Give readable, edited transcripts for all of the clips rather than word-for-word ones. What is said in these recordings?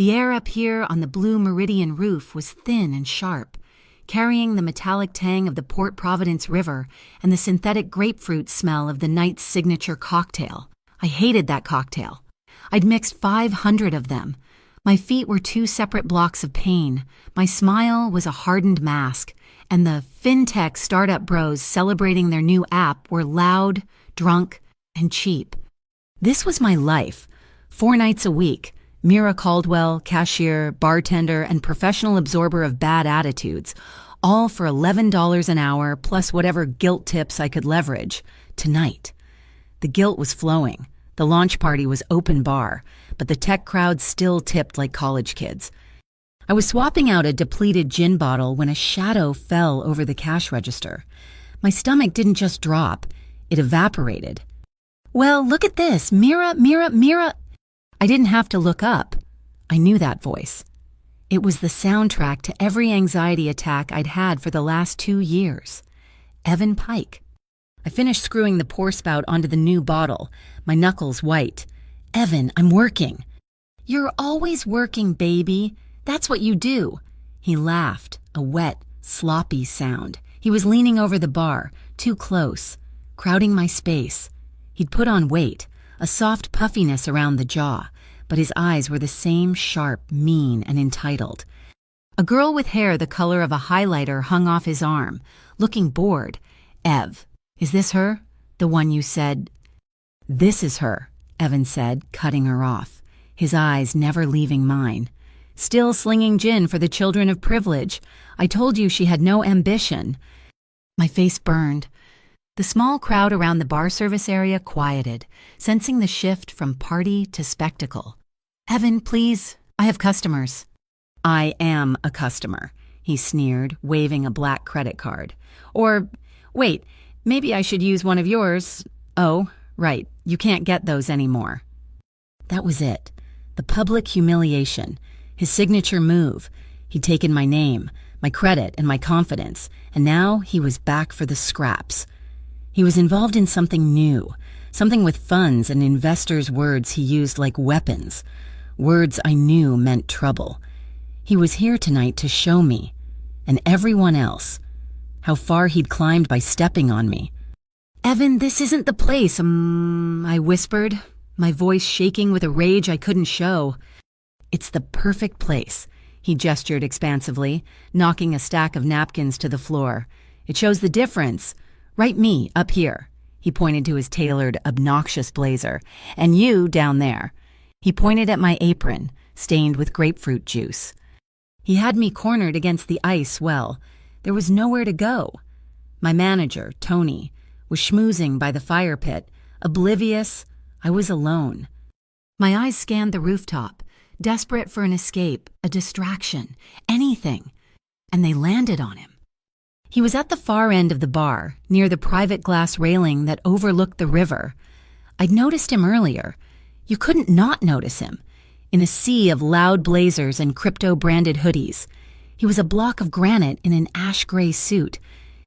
The air up here on the blue meridian roof was thin and sharp, carrying the metallic tang of the Port Providence River and the synthetic grapefruit smell of the night's signature cocktail. I hated that cocktail. I'd mixed 500 of them. My feet were 2 separate blocks of pain. My smile was a hardened mask, and the fintech startup bros celebrating their new app were loud, drunk, and cheap. This was my life. 4 nights a week. Mira Caldwell, cashier, bartender, and professional absorber of bad attitudes, all for $11 an hour plus whatever guilt tips I could leverage. Tonight. The guilt was flowing. The launch party was open bar, but the tech crowd still tipped like college kids. I was swapping out a depleted gin bottle when a shadow fell over the cash register. My stomach didn't just drop, it evaporated. "Well, look at this, Mira, Mira, Mira." I didn't have to look up. I knew that voice. It was the soundtrack to every anxiety attack I'd had for the last 2 years. Evan Pike. I finished screwing the pour spout onto the new bottle, my knuckles white. "Evan, I'm working." "You're always working, baby. That's what you do." He laughed, a wet, sloppy sound. He was leaning over the bar, too close, crowding my space. He'd put on weight, a soft puffiness around the jaw, but his eyes were the same sharp, mean, and entitled. A girl with hair the color of a highlighter hung off his arm, looking bored. "Ev, is this her? The one you said—" "This is her," Evan said, cutting her off, his eyes never leaving mine. "Still slinging gin for the children of privilege. I told you she had no ambition." My face burned. The small crowd around the bar service area quieted, sensing the shift from party to spectacle. "Evan, please, I have customers." "I am a customer," he sneered, waving a black credit card. "Or, wait, maybe I should use one of yours. Oh, right, you can't get those anymore." That was it. The public humiliation. His signature move. He'd taken my name, my credit, and my confidence, and now he was back for the scraps. He was involved in something new, something with funds and investors' words he used like weapons, words I knew meant trouble. He was here tonight to show me, and everyone else, how far he'd climbed by stepping on me. "Evan, this isn't the place, I whispered, my voice shaking with a rage I couldn't show. "It's the perfect place," he gestured expansively, knocking a stack of napkins to the floor. "It shows the difference. Right me, up here." He pointed to his tailored, obnoxious blazer. "And you, down there." He pointed at my apron, stained with grapefruit juice. He had me cornered against the ice well. There was nowhere to go. My manager, Tony, was schmoozing by the fire pit, oblivious. I was alone. My eyes scanned the rooftop, desperate for an escape, a distraction, anything. And they landed on him. He was at the far end of the bar, near the private glass railing that overlooked the river. I'd noticed him earlier. You couldn't not notice him. In a sea of loud blazers and crypto-branded hoodies. He was a block of granite in an ash-gray suit.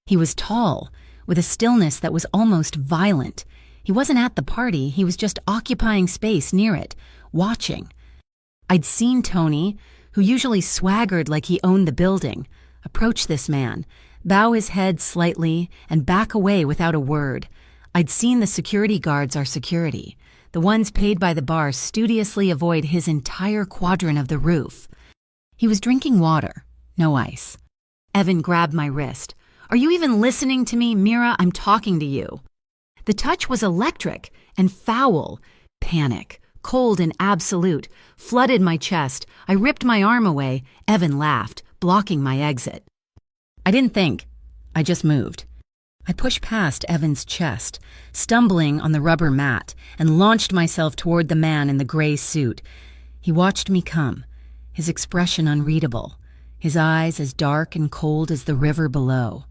He was tall, with a stillness that was almost violent. He wasn't at the party, he was just occupying space near it, watching. I'd seen Tony, who usually swaggered like he owned the building, approach this man, bow his head slightly, and back away without a word. I'd seen the security guards our security, the ones paid by the bar studiously avoid his entire quadrant of the roof. He was drinking water, no ice. Evan grabbed my wrist. "Are you even listening to me, Mira? I'm talking to you." The touch was electric and foul. Panic, cold and absolute, flooded my chest. I ripped my arm away. Evan laughed, blocking my exit. I didn't think. I just moved. I pushed past Evan's chest, stumbling on the rubber mat, and launched myself toward the man in the gray suit. He watched me come, his expression unreadable, his eyes as dark and cold as the river below.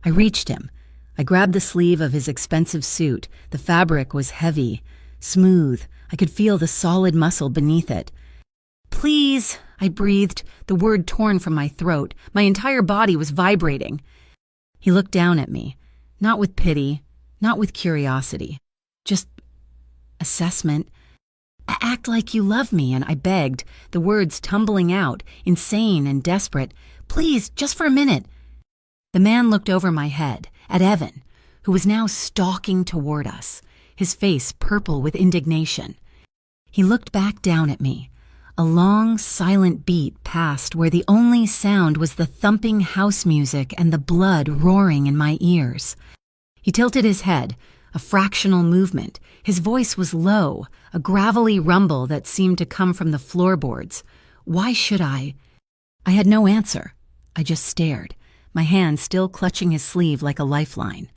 I reached him. I grabbed the sleeve of his expensive suit. The fabric was heavy, smooth. I could feel the solid muscle beneath it. "Please," I breathed, the word torn from my throat. My entire body was vibrating. He looked down at me, not with pity, not with curiosity, just assessment. Act like you love me," and I begged, the words tumbling out, insane and desperate. "Please, just for a minute." The man looked over my head, at Evan, who was now stalking toward us, his face purple with indignation. He looked back down at me. A long, silent beat passed where the only sound was the thumping house music and the blood roaring in my ears. He tilted his head, a fractional movement. His voice was low, a gravelly rumble that seemed to come from the floorboards. Why should I? I had no answer. I just stared, my hand still clutching his sleeve like a lifeline.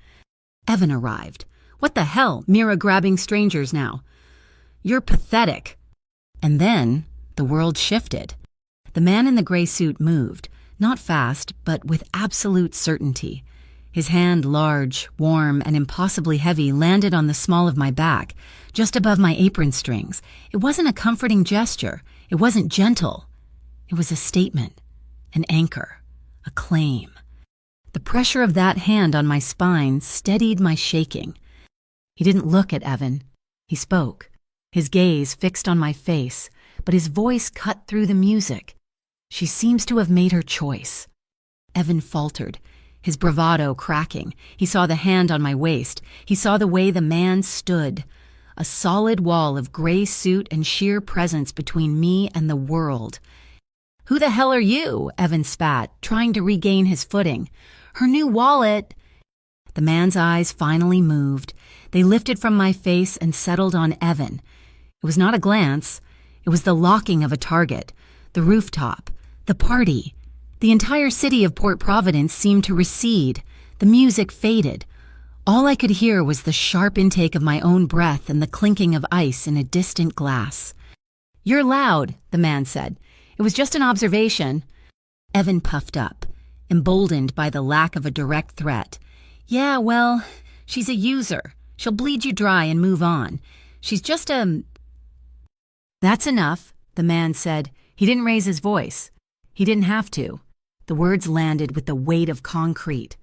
Evan arrived. "What the hell, mirror-grabbing strangers now?" "You're pathetic." And then the world shifted. The man in the gray suit moved, not fast, but with absolute certainty. His hand, large, warm, and impossibly heavy, landed on the small of my back, just above my apron strings. It wasn't a comforting gesture. It wasn't gentle. It was a statement, an anchor, a claim. The pressure of that hand on my spine steadied my shaking. He didn't look at Evan. He spoke, his gaze fixed on my face, but his voice cut through the music. "She seems to have made her choice." Evan faltered, his bravado cracking. He saw the hand on my waist. He saw the way the man stood. A solid wall of gray suit and sheer presence between me and the world. "Who the hell are you?" Evan spat, trying to regain his footing. "Her new wallet." The man's eyes finally moved. They lifted from my face and settled on Evan. It was not a glance. It was the locking of a target, the rooftop, the party. The entire city of Port Providence seemed to recede. The music faded. All I could hear was the sharp intake of my own breath and the clinking of ice in a distant glass. "You're loud," the man said. "It was just an observation." Evan puffed up, emboldened by the lack of a direct threat. "Yeah, well, she's a user. She'll bleed you dry and move on. She's just a—" "That's enough," the man said. He didn't raise his voice. He didn't have to. The words landed with the weight of concrete.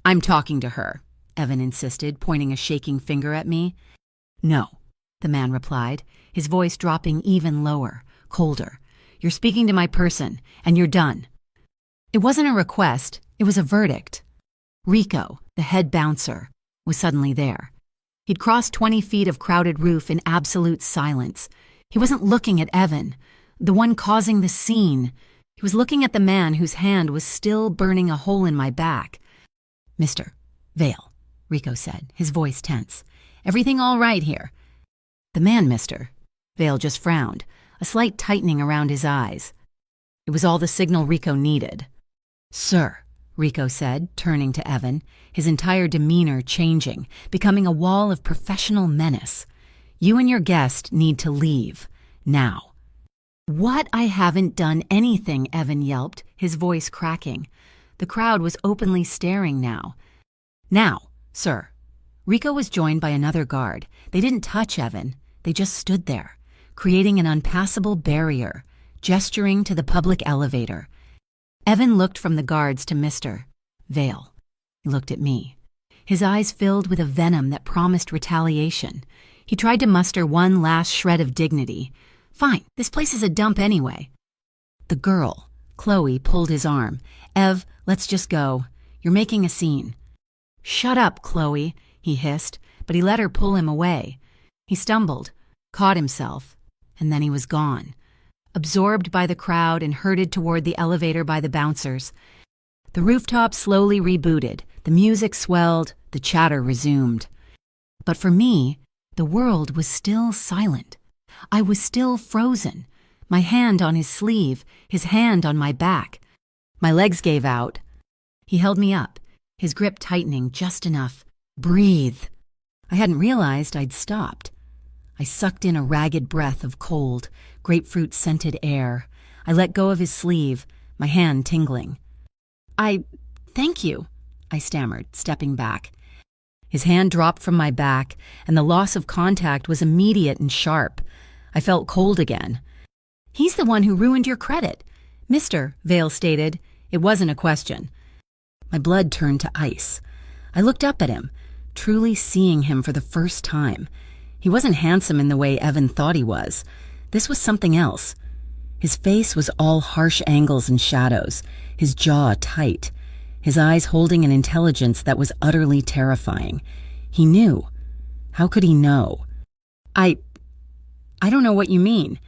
"I'm talking to her," Evan insisted, pointing a shaking finger at me. "No," the man replied, his voice dropping even lower, colder. "You're speaking to my person, and you're done." It wasn't a request, it was a verdict. Rico, the head bouncer, was suddenly there. He'd crossed 20 feet of crowded roof in absolute silence. He wasn't looking at Evan, the one causing the scene. He was looking at the man whose hand was still burning a hole in my back. "Mr. Vale," Rico said, his voice tense. "Everything all right here?" "The man, mister." Vale just frowned, a slight tightening around his eyes. It was all the signal Rico needed. "Sir," Rico said, turning to Evan, his entire demeanor changing, becoming a wall of professional menace. "You and your guest need to leave. Now." "What? I haven't done anything," Evan yelped, his voice cracking. The crowd was openly staring now. "Now, sir." Rico was joined by another guard. They didn't touch Evan. They just stood there, creating an unpassable barrier, gesturing to the public elevator. Evan looked from the guards to Mr. Vale. He looked at me. His eyes filled with a venom that promised retaliation. He tried to muster one last shred of dignity. "Fine, this place is a dump anyway." The girl, Chloe, pulled his arm. "Ev, let's just go. You're making a scene." "Shut up, Chloe," he hissed, but he let her pull him away. He stumbled, caught himself, and then he was gone, absorbed by the crowd and herded toward the elevator by the bouncers. The rooftop slowly rebooted, the music swelled, the chatter resumed. But for me, the world was still silent. I was still frozen, my hand on his sleeve, his hand on my back. My legs gave out. He held me up, his grip tightening just enough. "Breathe." I hadn't realized I'd stopped. I sucked in a ragged breath of cold, grapefruit-scented air. I let go of his sleeve, my hand tingling. Thank you," I stammered, stepping back. His hand dropped from my back, and the loss of contact was immediate and sharp. I felt cold again. "He's the one who ruined your credit." "Mr. Vale stated." It wasn't a question. My blood turned to ice. I looked up at him, truly seeing him for the first time. He wasn't handsome in the way Evan thought he was. This was something else. His face was all harsh angles and shadows, his jaw tight, his eyes holding an intelligence that was utterly terrifying. He knew. How could he know? I don't know what you mean.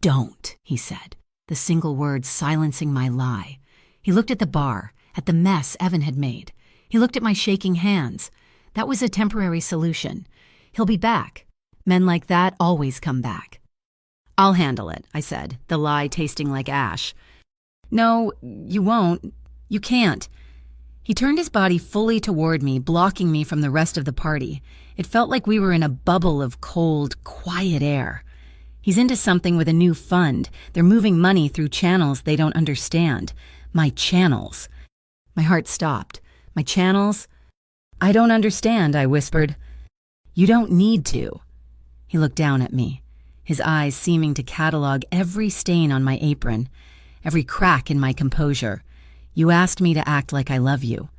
Don't, he said, the single word silencing my lie. He looked at the bar, at the mess Evan had made. He looked at my shaking hands. That was a temporary solution. He'll be back. Men like that always come back. I'll handle it, I said, the lie tasting like ash. No, you won't. You can't. He turned his body fully toward me, blocking me from the rest of the party. It felt like we were in a bubble of cold, quiet air. He's into something with a new fund. They're moving money through channels they don't understand. My channels. My heart stopped. My channels? I don't understand, I whispered. You don't need to. He looked down at me, his eyes seeming to catalog every stain on my apron, every crack in my composure. You asked me to act like I love you.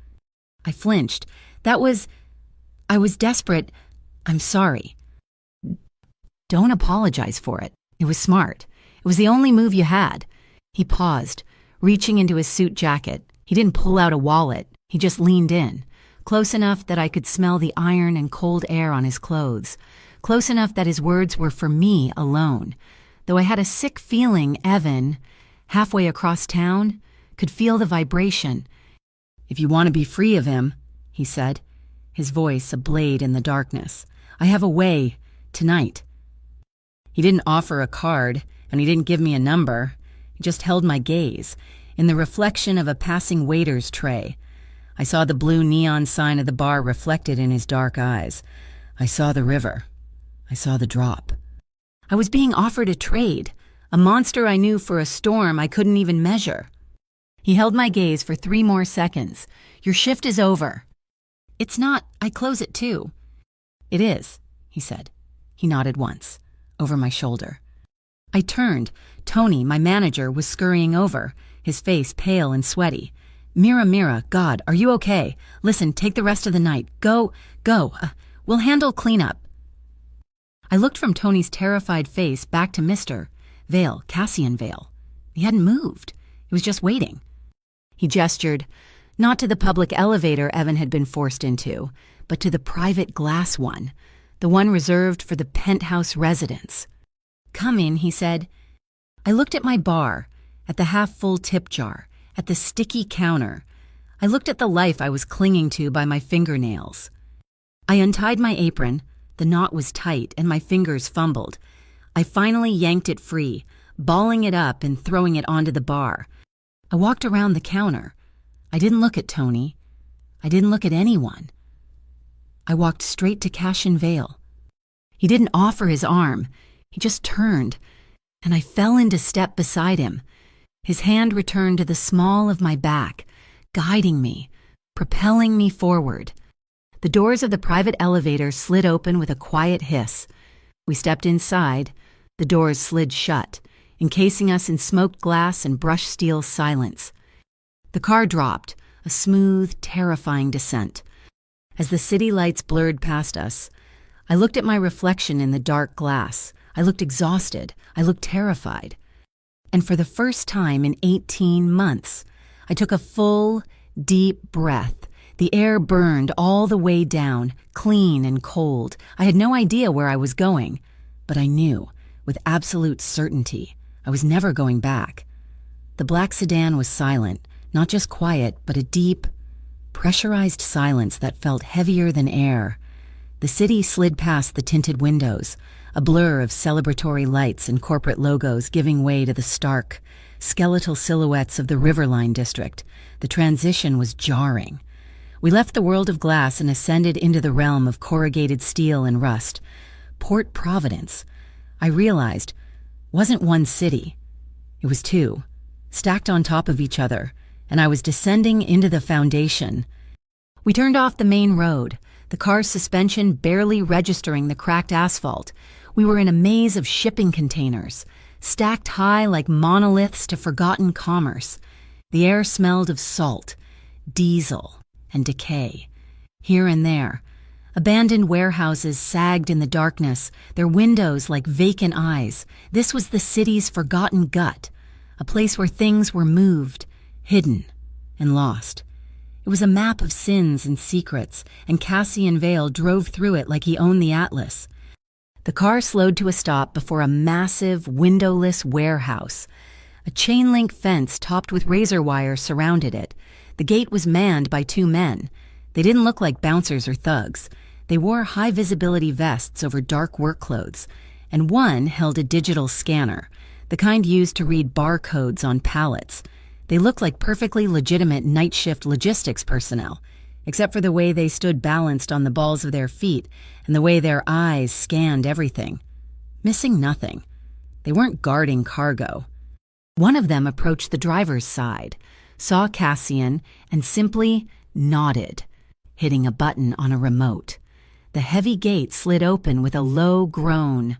I flinched. I was desperate. I'm sorry. Don't apologize for it. It was smart. It was the only move you had. He paused, reaching into his suit jacket. He didn't pull out a wallet. He just leaned in, close enough that I could smell the iron and cold air on his clothes, close enough that his words were for me alone, though I had a sick feeling Evan, halfway across town, could feel the vibration. If you want to be free of him, he said, his voice a blade in the darkness, I have a way, tonight. He didn't offer a card, and he didn't give me a number. He just held my gaze, in the reflection of a passing waiter's tray. I saw the blue neon sign of the bar reflected in his dark eyes. I saw the river. I saw the drop. I was being offered a trade, a monster I knew for a storm I couldn't even measure. He held my gaze for 3 more seconds. Your shift is over. It's not. I close at 2. It is, he said. He nodded once, over my shoulder. I turned. Tony, my manager, was scurrying over, his face pale and sweaty. Mira, God, are you okay? Listen, take the rest of the night. Go. We'll handle cleanup. I looked from Tony's terrified face back to Mr. Vale, Cassian Vale. He hadn't moved. He was just waiting. He gestured, not to the public elevator Evan had been forced into, but to the private glass one, the one reserved for the penthouse residents. Come in, he said. I looked at my bar, at the half-full tip jar, at the sticky counter. I looked at the life I was clinging to by my fingernails. I untied my apron. The knot was tight, and my fingers fumbled. I finally yanked it free, balling it up and throwing it onto the bar. I walked around the counter. I didn't look at Tony. I didn't look at anyone. I walked straight to Cassian Vale. He didn't offer his arm. He just turned, and I fell into step beside him. His hand returned to the small of my back, guiding me, propelling me forward. The doors of the private elevator slid open with a quiet hiss. We stepped inside. The doors slid shut, encasing us in smoked glass and brushed steel silence. The car dropped, a smooth, terrifying descent. As the city lights blurred past us, I looked at my reflection in the dark glass. I looked exhausted. I looked terrified. And for the first time in 18 months, I took a full, deep breath. The air burned all the way down, clean and cold. I had no idea where I was going, but I knew, with absolute certainty, I was never going back. The black sedan was silent, not just quiet, but a deep, pressurized silence that felt heavier than air. The city slid past the tinted windows, a blur of celebratory lights and corporate logos giving way to the stark, skeletal silhouettes of the Riverline district. The transition was jarring. We left the world of glass and ascended into the realm of corrugated steel and rust. Port Providence, I realized, wasn't one city. It was 2, stacked on top of each other, and I was descending into the foundation. We turned off the main road, the car's suspension barely registering the cracked asphalt. We were in a maze of shipping containers, stacked high like monoliths to forgotten commerce. The air smelled of salt, diesel, and decay. Here and there, Abandoned warehouses sagged in the darkness, their windows like vacant eyes. This was the city's forgotten gut, a place where things were moved, hidden, and lost. It was a map of sins and secrets, and Cassian Vale drove through it like he owned the atlas. The car slowed to a stop before a massive, windowless warehouse. A chain-link fence topped with razor wire surrounded it. The gate was manned by 2 men. They didn't look like bouncers or thugs. They wore high-visibility vests over dark work clothes, and one held a digital scanner, the kind used to read barcodes on pallets. They looked like perfectly legitimate night shift logistics personnel, except for the way they stood balanced on the balls of their feet and the way their eyes scanned everything. Missing nothing. They weren't guarding cargo. One of them approached the driver's side, saw Cassian, and simply nodded, hitting a button on a remote. The heavy gate slid open with a low groan.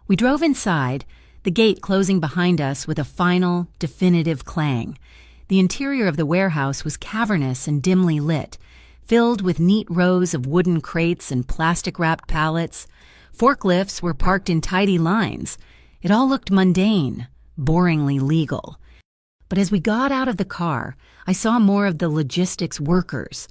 We drove inside, the gate closing behind us with a final, definitive clang. The interior of the warehouse was cavernous and dimly lit, filled with neat rows of wooden crates and plastic-wrapped pallets. Forklifts were parked in tidy lines. It all looked mundane, boringly legal. But as we got out of the car, I saw more of the logistics workers.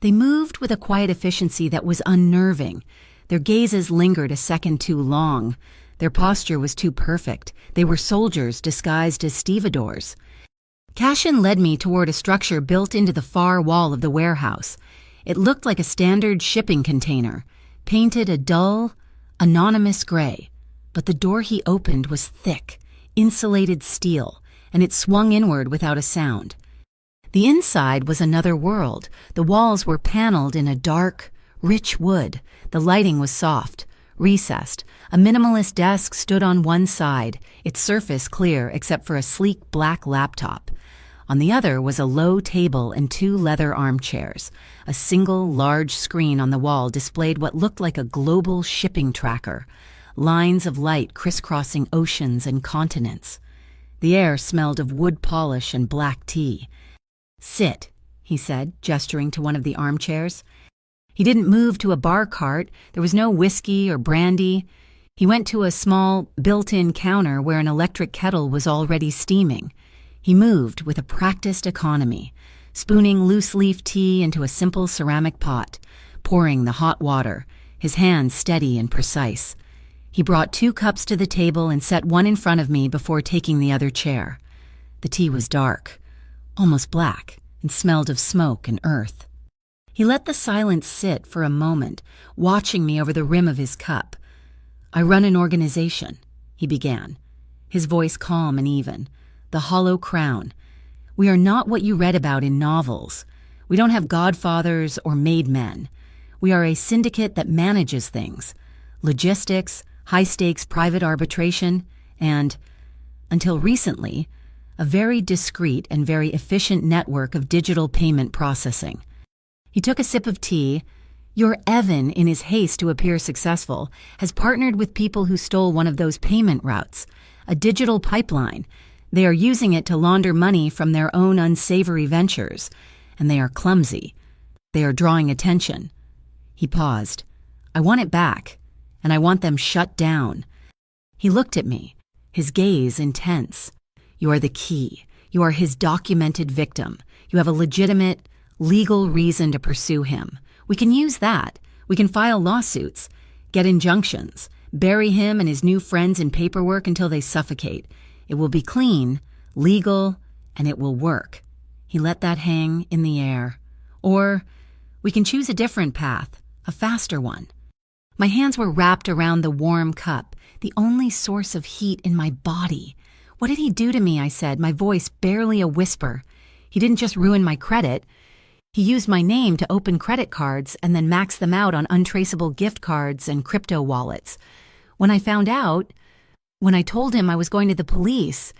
They moved with a quiet efficiency that was unnerving. Their gazes lingered a second too long. Their posture was too perfect. They were soldiers disguised as stevedores. Cassian led me toward a structure built into the far wall of the warehouse. It looked like a standard shipping container, painted a dull, anonymous gray. But the door he opened was thick, insulated steel, and it swung inward without a sound. The inside was another world. The walls were paneled in a dark, rich wood. The lighting was soft, recessed. A minimalist desk stood on one side, its surface clear except for a sleek black laptop. On the other was a low table and 2 leather armchairs. A single, large screen on the wall displayed what looked like a global shipping tracker, lines of light crisscrossing oceans and continents. The air smelled of wood polish and black tea. "Sit," he said, gesturing to one of the armchairs. He didn't move to a bar cart. There was no whiskey or brandy. He went to a small, built-in counter where an electric kettle was already steaming. He moved with a practiced economy, spooning loose-leaf tea into a simple ceramic pot, pouring the hot water, his hands steady and precise. He brought 2 cups to the table and set one in front of me before taking the other chair. The tea was dark, almost black, and smelled of smoke and earth. He let the silence sit for a moment, watching me over the rim of his cup. "I run an organization," he began, his voice calm and even. "The Hollow Crown. We are not what you read about in novels. We don't have godfathers or made men. We are a syndicate that manages things. Logistics, high-stakes private arbitration, and, until recently, a very discreet and very efficient network of digital payment processing." He took a sip of tea. "Your Evan, in his haste to appear successful, has partnered with people who stole one of those payment routes, a digital pipeline. They are using it to launder money from their own unsavory ventures, and they are clumsy. They are drawing attention." He paused. "I want it back, and I want them shut down." He looked at me, his gaze intense. "You are the key. You are his documented victim. You have a legitimate, legal reason to pursue him. We can use that. We can file lawsuits, get injunctions, bury him and his new friends in paperwork until they suffocate. It will be clean, legal, and it will work." He let that hang in the air. "Or we can choose a different path, a faster one." My hands were wrapped around the warm cup, the only source of heat in my body. "What did he do to me?" I said, my voice barely a whisper. "He didn't just ruin my credit. He used my name to open credit cards and then max them out on untraceable gift cards and crypto wallets. When I found out, when I told him I was going to the police,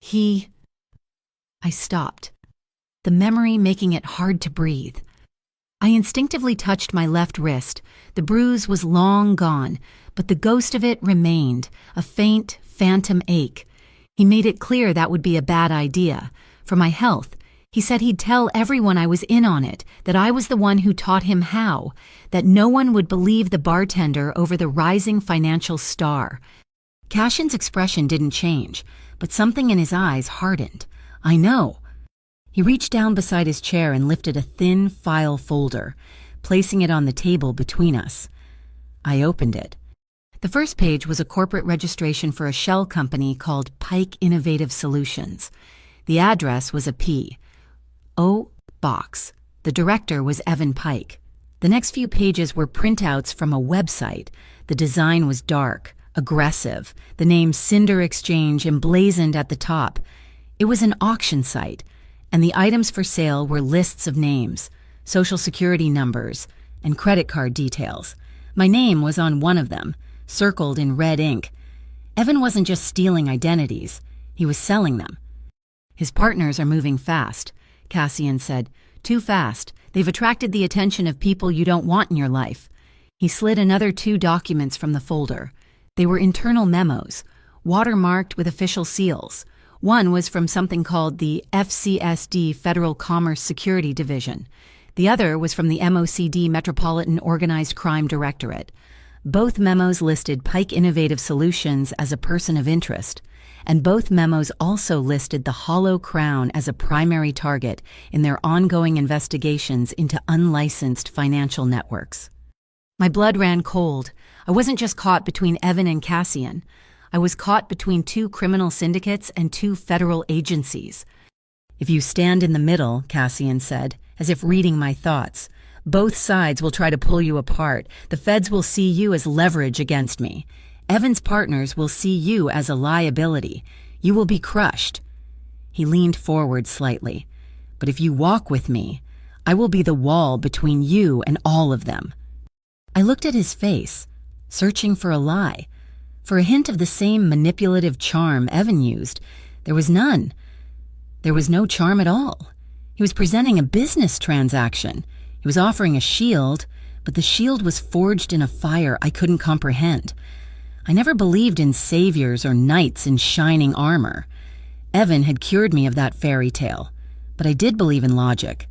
he—" I stopped, the memory making it hard to breathe. I instinctively touched my left wrist. The bruise was long gone, but the ghost of it remained, a faint, phantom ache. He made it clear that would be a bad idea. For my health, He said he'd tell everyone I was in on it, that I was the one who taught him how, that no one would believe the bartender over the rising financial star. Cashin's expression didn't change, but something in his eyes hardened. I know. He reached down beside his chair and lifted a thin file folder, placing it on the table between us. I opened it. The first page was a corporate registration for a shell company called Pike Innovative Solutions. The address was a P.O. box. The director was Evan Pike. The next few pages were printouts from a website. The design was dark, aggressive, the name Cinder Exchange emblazoned at the top. It was an auction site, and the items for sale were lists of names, social security numbers, and credit card details. My name was on one of them, circled in red ink. Evan wasn't just stealing identities, he was selling them. His partners are moving fast, Cassian said. Too fast. They've attracted the attention of people you don't want in your life. He slid another 2 documents from the folder. They were internal memos, watermarked with official seals. One was from something called the FCSD Federal Commerce Security Division. The other was from the MOCD Metropolitan Organized Crime Directorate. Both memos listed Pike Innovative Solutions as a person of interest, and both memos also listed the Hollow Crown as a primary target in their ongoing investigations into unlicensed financial networks. My blood ran cold. I wasn't just caught between Evan and Cassian. I was caught between 2 criminal syndicates and 2 federal agencies. If you stand in the middle, Cassian said, as if reading my thoughts, both sides will try to pull you apart. The feds will see you as leverage against me. Evan's partners will see you as a liability. You will be crushed. He leaned forward slightly. But if you walk with me, I will be the wall between you and all of them. I looked at his face, searching for a lie. For a hint of the same manipulative charm Evan used, there was none. There was no charm at all. He was presenting a business transaction. He was offering a shield, but the shield was forged in a fire I couldn't comprehend. I never believed in saviors or knights in shining armor. Evan had cured me of that fairy tale, but I did believe in logic.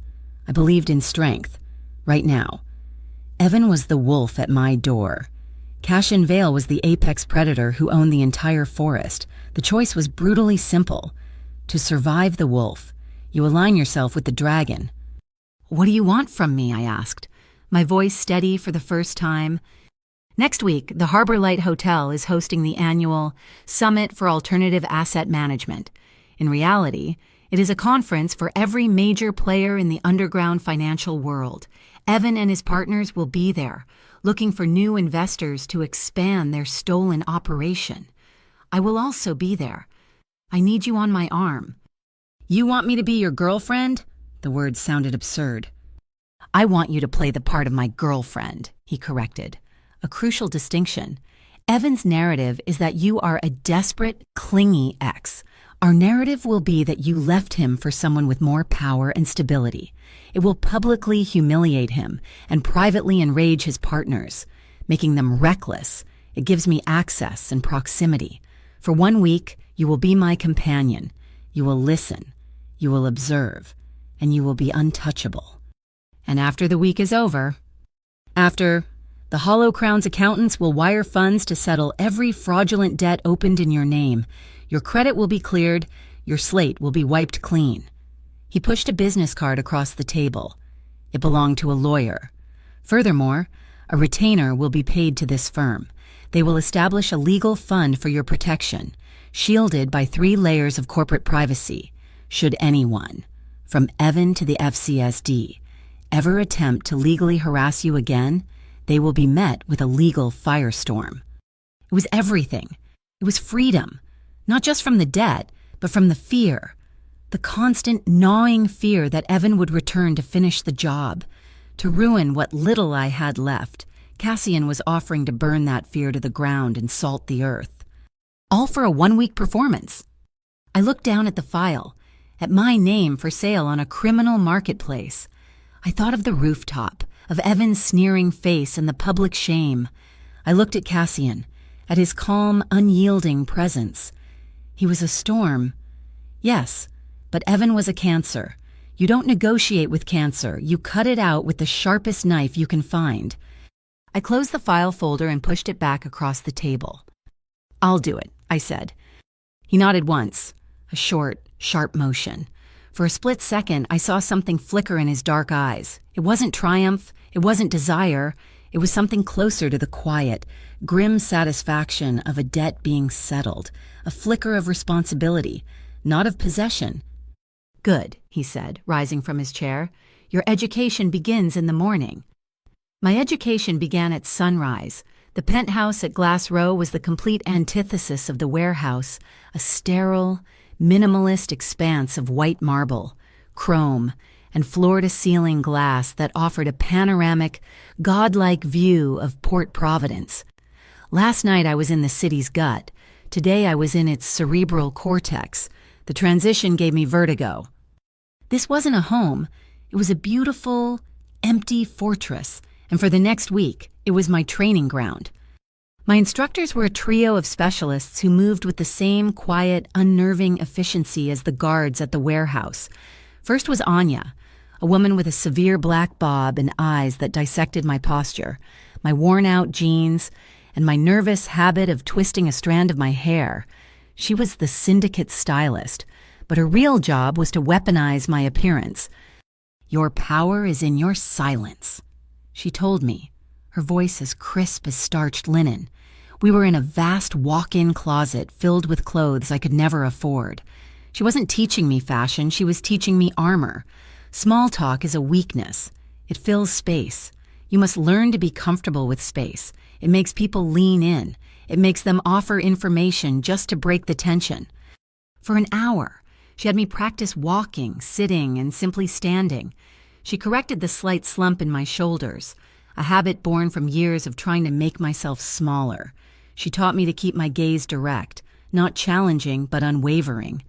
I believed in strength. Right now. Evan was the wolf at my door. Cashin Vale was the apex predator who owned the entire forest. The choice was brutally simple. To survive the wolf, you align yourself with the dragon. What do you want from me? I asked, my voice steady for the first time. Next week, the Harbor Light Hotel is hosting the annual Summit for Alternative Asset Management. In reality, it is a conference for every major player in the underground financial world. Evan and his partners will be there, looking for new investors to expand their stolen operation. I will also be there. I need you on my arm. You want me to be your girlfriend? The words sounded absurd. I want you to play the part of my girlfriend, he corrected. A crucial distinction. Evan's narrative is that you are a desperate, clingy ex. Our narrative will be that you left him for someone with more power and stability. It will publicly humiliate him and privately enrage his partners, making them reckless. It gives me access and proximity. For 1 week, you will be my companion. You will listen. You will observe. And you will be untouchable. And after the week is over, the Hollow Crown's accountants will wire funds to settle every fraudulent debt opened in your name. Your credit will be cleared. Your slate will be wiped clean. He pushed a business card across the table. It belonged to a lawyer. Furthermore, a retainer will be paid to this firm. They will establish a legal fund for your protection, shielded by 3 layers of corporate privacy. Should anyone, from Evan to the FCSD, ever attempt to legally harass you again, they will be met with a legal firestorm. It was everything. It was freedom, not just from the debt, but from the fear, the constant gnawing fear that Evan would return to finish the job, to ruin what little I had left. Cassian was offering to burn that fear to the ground and salt the earth. All for a 1-week performance. I looked down at the file, at my name for sale on a criminal marketplace. I thought of the rooftop, of Evan's sneering face and the public shame. I looked at Cassian, at his calm, unyielding presence. He was a storm. Yes, but Evan was a cancer. You don't negotiate with cancer. You cut it out with the sharpest knife you can find. I closed the file folder and pushed it back across the table. I'll do it, I said. He nodded once, a short, sharp motion. For a split second, I saw something flicker in his dark eyes. It wasn't triumph, it wasn't desire, it was something closer to the quiet, grim satisfaction of a debt being settled, a flicker of responsibility, not of possession. Good, he said, rising from his chair. Your education begins in the morning. My education began at sunrise. The penthouse at Glass Row was the complete antithesis of the warehouse, a sterile, minimalist expanse of white marble, chrome, and floor-to-ceiling glass that offered a panoramic, godlike view of Port Providence. Last night I was in the city's gut. Today I was in its cerebral cortex. The transition gave me vertigo. This wasn't a home. It was a beautiful, empty fortress, and for the next week, it was my training ground. My instructors were a trio of specialists who moved with the same quiet, unnerving efficiency as the guards at the warehouse. First was Anya, a woman with a severe black bob and eyes that dissected my posture, my worn-out jeans, and my nervous habit of twisting a strand of my hair. She was the syndicate stylist, but her real job was to weaponize my appearance. Your power is in your silence, she told me, her voice as crisp as starched linen. We were in a vast walk-in closet filled with clothes I could never afford. She wasn't teaching me fashion, she was teaching me armor. Small talk is a weakness. It fills space. You must learn to be comfortable with space. It makes people lean in. It makes them offer information just to break the tension. For an hour, she had me practice walking, sitting, and simply standing. She corrected the slight slump in my shoulders, a habit born from years of trying to make myself smaller. She taught me to keep my gaze direct, not challenging but unwavering.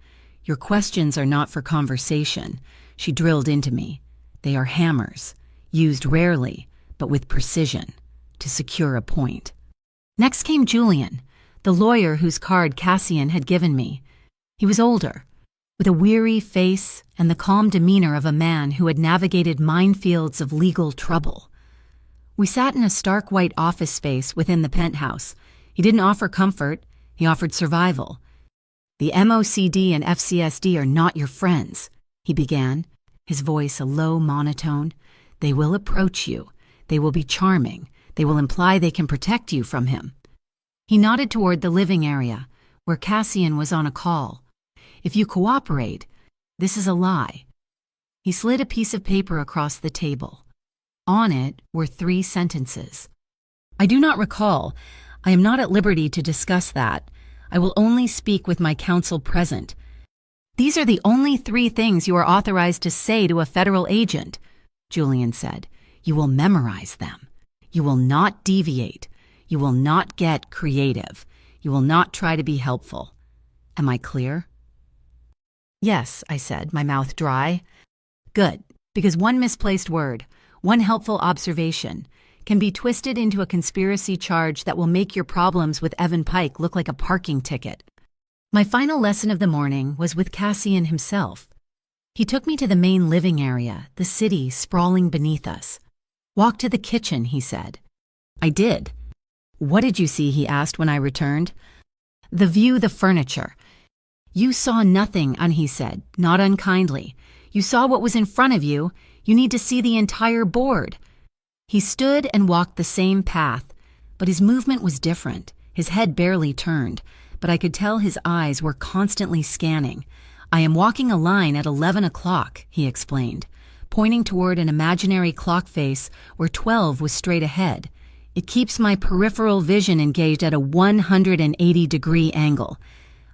Your questions are not for conversation, she drilled into me. They are hammers, used rarely, but with precision, to secure a point. Next came Julian, the lawyer whose card Cassian had given me. He was older, with a weary face and the calm demeanor of a man who had navigated minefields of legal trouble. We sat in a stark white office space within the penthouse. He didn't offer comfort, he offered survival. The MOCD and FCSD are not your friends, he began, his voice a low monotone. They will approach you. They will be charming. They will imply they can protect you from him. He nodded toward the living area, where Cassian was on a call. If you cooperate, this is a lie. He slid a piece of paper across the table. On it were 3 sentences. I do not recall. I am not at liberty to discuss that. I will only speak with my counsel present. These are the only 3 things you are authorized to say to a federal agent, Julian said. You will memorize them. You will not deviate. You will not get creative. You will not try to be helpful. Am I clear? Yes, I said, my mouth dry. Good, because one misplaced word, one helpful observation, can be twisted into a conspiracy charge that will make your problems with Evan Pike look like a parking ticket. My final lesson of the morning was with Cassian himself. He took me to the main living area, the city sprawling beneath us. Walk to the kitchen, he said. I did. What did you see, he asked when I returned. The view, the furniture. You saw nothing, he said, not unkindly. You saw what was in front of you. You need to see the entire board. He stood and walked the same path, but his movement was different. His head barely turned, but I could tell his eyes were constantly scanning. I am walking a line at 11 o'clock, he explained, pointing toward an imaginary clock face where 12 was straight ahead. It keeps my peripheral vision engaged at a 180-degree angle.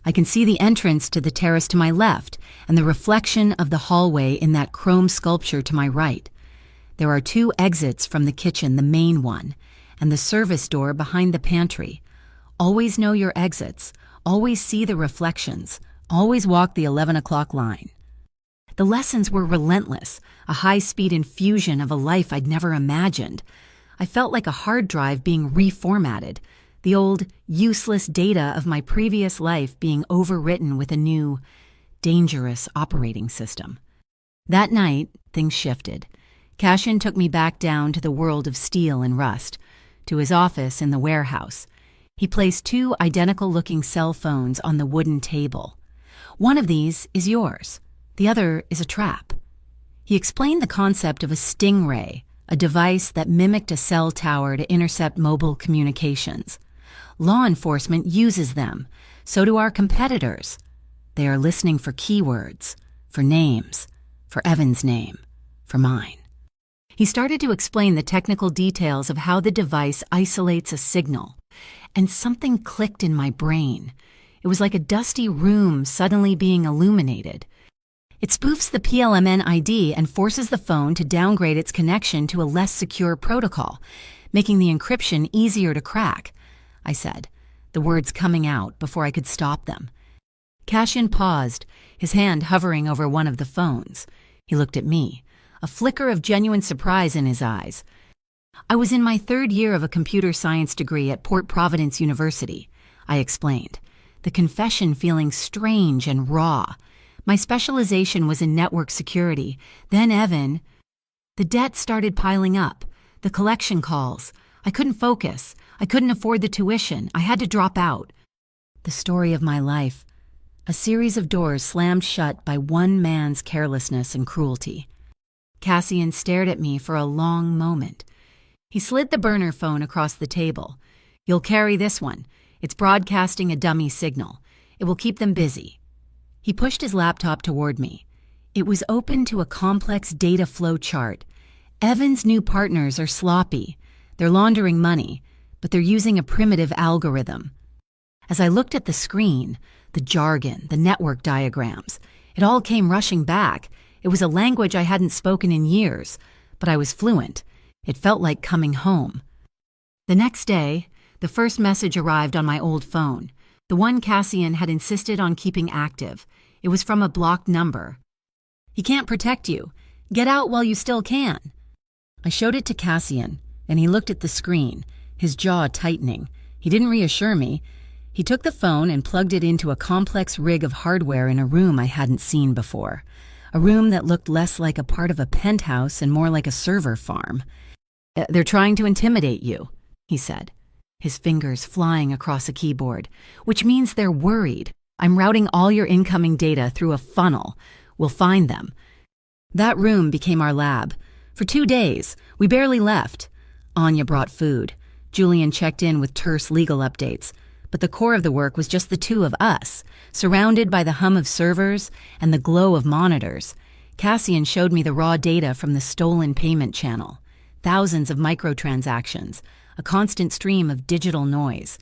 I can see the entrance to the terrace to my left and the reflection of the hallway in that chrome sculpture to my right. There are 2 exits from the kitchen, the main one, and the service door behind the pantry. Always know your exits, always see the reflections, always walk the 11 o'clock line. The lessons were relentless, a high-speed infusion of a life I'd never imagined. I felt like a hard drive being reformatted, the old, useless data of my previous life being overwritten with a new, dangerous operating system. That night, things shifted. Cashin took me back down to the world of steel and rust, to his office in the warehouse. He placed 2 identical-looking cell phones on the wooden table. One of these is yours. The other is a trap. He explained the concept of a stingray, a device that mimicked a cell tower to intercept mobile communications. Law enforcement uses them. So do our competitors. They are listening for keywords, for names, for Evan's name, for mine. He started to explain the technical details of how the device isolates a signal, and something clicked in my brain. It was like a dusty room suddenly being illuminated. It spoofs the PLMN ID and forces the phone to downgrade its connection to a less secure protocol, making the encryption easier to crack, I said, the words coming out before I could stop them. Cashin paused, his hand hovering over one of the phones. He looked at me, a flicker of genuine surprise in his eyes. I was in my 3rd year of a computer science degree at Port Providence University, I explained, the confession feeling strange and raw. My specialization was in network security. Then Evan. The debt started piling up, the collection calls. I couldn't focus. I couldn't afford the tuition. I had to drop out. The story of my life. A series of doors slammed shut by one man's carelessness and cruelty. Cassian stared at me for a long moment. He slid the burner phone across the table. You'll carry this one. It's broadcasting a dummy signal. It will keep them busy. He pushed his laptop toward me. It was open to a complex data flow chart. Evan's new partners are sloppy. They're laundering money, but they're using a primitive algorithm. As I looked at the screen, the jargon, the network diagrams, it all came rushing back. It was a language I hadn't spoken in years, but I was fluent. It felt like coming home. The next day, the first message arrived on my old phone, the one Cassian had insisted on keeping active. It was from a blocked number. He can't protect you. Get out while you still can. I showed it to Cassian, and he looked at the screen, his jaw tightening. He didn't reassure me. He took the phone and plugged it into a complex rig of hardware in a room I hadn't seen before, a room that looked less like a part of a penthouse and more like a server farm. They're trying to intimidate you, he said, his fingers flying across a keyboard, which means they're worried. I'm routing all your incoming data through a funnel. We'll find them. That room became our lab. For 2 days, we barely left. Anya brought food. Julian checked in with terse legal updates. But the core of the work was just the 2 of us, surrounded by the hum of servers and the glow of monitors. Cassian showed me the raw data from the stolen payment channel. Thousands of microtransactions, a constant stream of digital noise.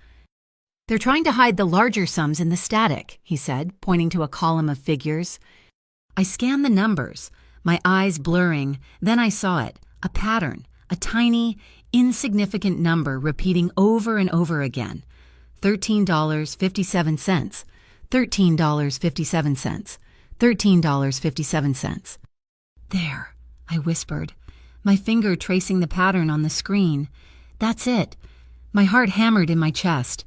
They're trying to hide the larger sums in the static, he said, pointing to a column of figures. I scanned the numbers, my eyes blurring. Then I saw it, a pattern, a tiny, insignificant number repeating over and over again. $13.57, $13.57, $13.57. There, I whispered, my finger tracing the pattern on the screen. That's it. My heart hammered in my chest.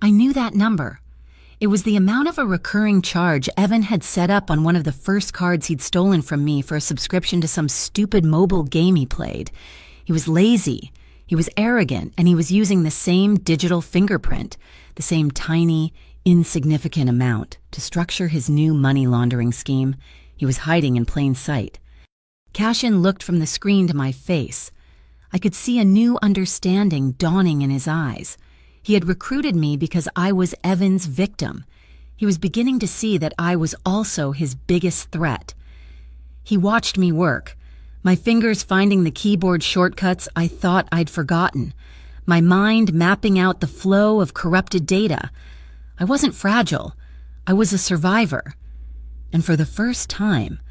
I knew that number. It was the amount of a recurring charge Evan had set up on one of the first cards he'd stolen from me for a subscription to some stupid mobile game he played. He was lazy. He was arrogant, and he was using the same digital fingerprint, the same tiny, insignificant amount, to structure his new money laundering scheme. He was hiding in plain sight. Cashin looked from the screen to my face. I could see a new understanding dawning in his eyes. He had recruited me because I was Evan's victim. He was beginning to see that I was also his biggest threat. He watched me work, my fingers finding the keyboard shortcuts I thought I'd forgotten, my mind mapping out the flow of corrupted data. I wasn't fragile. I was a survivor. And for the first time,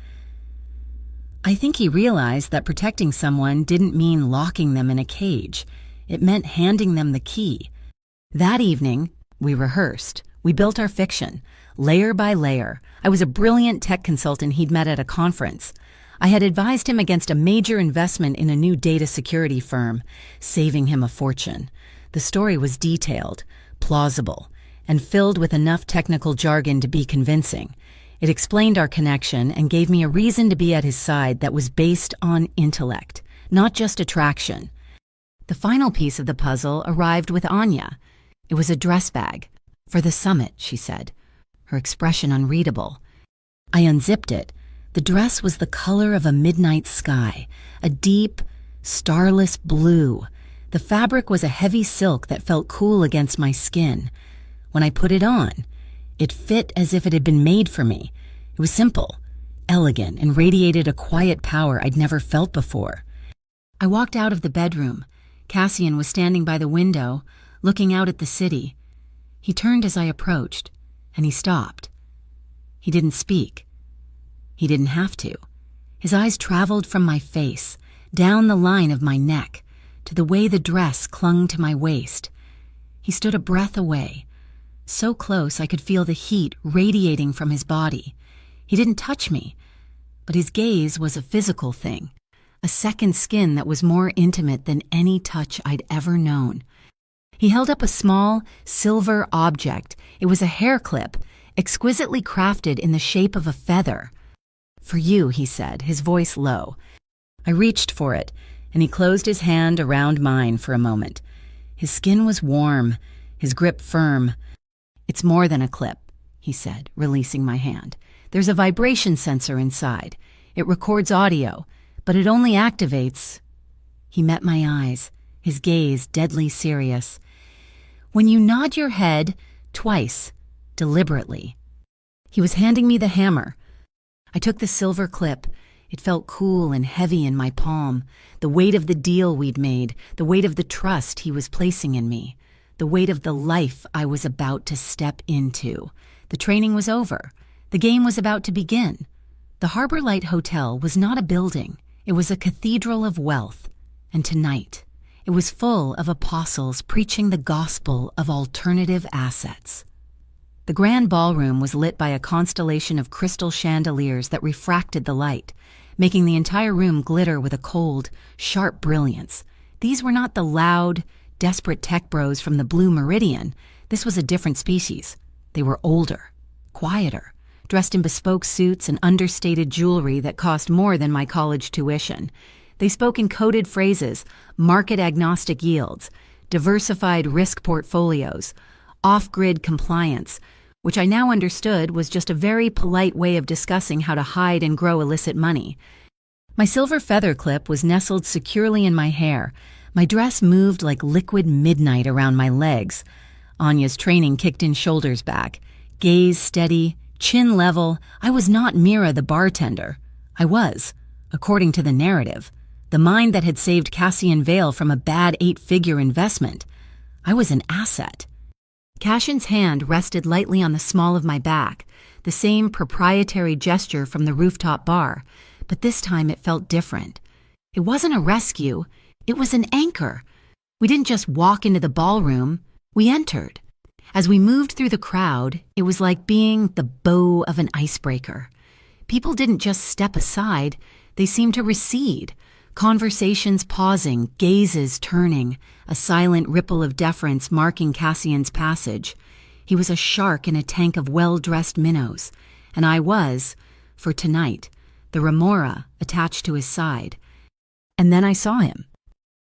I think he realized that protecting someone didn't mean locking them in a cage. It meant handing them the key. That evening, we rehearsed. We built our fiction, layer by layer. I was a brilliant tech consultant he'd met at a conference. I had advised him against a major investment in a new data security firm, saving him a fortune. The story was detailed, plausible, and filled with enough technical jargon to be convincing. It explained our connection and gave me a reason to be at his side that was based on intellect, not just attraction. The final piece of the puzzle arrived with Anya. It was a dress bag. "For the summit," she said, her expression unreadable. I unzipped it. The dress was the color of a midnight sky, a deep, starless blue. The fabric was a heavy silk that felt cool against my skin. When I put it on, it fit as if it had been made for me. It was simple, elegant, and radiated a quiet power I'd never felt before. I walked out of the bedroom. Cassian was standing by the window, looking out at the city. He turned as I approached, and he stopped. He didn't speak. He didn't have to. His eyes traveled from my face, down the line of my neck, to the way the dress clung to my waist. He stood a breath away, so close I could feel the heat radiating from his body. He didn't touch me, but his gaze was a physical thing, a second skin that was more intimate than any touch I'd ever known. He held up a small, silver object. It was a hair clip, exquisitely crafted in the shape of a feather. "For you," he said, his voice low. I reached for it, and he closed his hand around mine for a moment. His skin was warm, his grip firm. "It's more than a clip," he said, releasing my hand. "There's a vibration sensor inside. It records audio, but it only activates—" He met my eyes, his gaze deadly serious. "When you nod your head twice, deliberately." He was handing me the hammer. I took the silver clip. It felt cool and heavy in my palm, the weight of the deal we'd made, the weight of the trust he was placing in me, the weight of the life I was about to step into. The training was over. The game was about to begin. The Harbor Light Hotel was not a building. It was a cathedral of wealth. And tonight, it was full of apostles preaching the gospel of alternative assets. The grand ballroom was lit by a constellation of crystal chandeliers that refracted the light, making the entire room glitter with a cold, sharp brilliance. These were not the loud, desperate tech bros from the Blue Meridian. This was a different species. They were older, quieter, dressed in bespoke suits and understated jewelry that cost more than my college tuition. They spoke in coded phrases, market-agnostic yields, diversified risk portfolios, off-grid compliance, which I now understood was just a very polite way of discussing how to hide and grow illicit money. My silver feather clip was nestled securely in my hair. My dress moved like liquid midnight around my legs. Anya's training kicked in shoulders back. Gaze steady, chin level. I was not Mira the bartender. I was, according to the narrative, the mind that had saved Cassian Vale from a bad 8-figure investment. I was an asset. Cassian's hand rested lightly on the small of my back, the same proprietary gesture from the rooftop bar, but this time it felt different. It wasn't a rescue, it was an anchor. We didn't just walk into the ballroom, we entered. As we moved through the crowd, it was like being the bow of an icebreaker. People didn't just step aside, they seemed to recede. Conversations pausing, gazes turning, a silent ripple of deference marking Cassian's passage. He was a shark in a tank of well-dressed minnows, and I was, for tonight, the remora attached to his side. And then I saw him.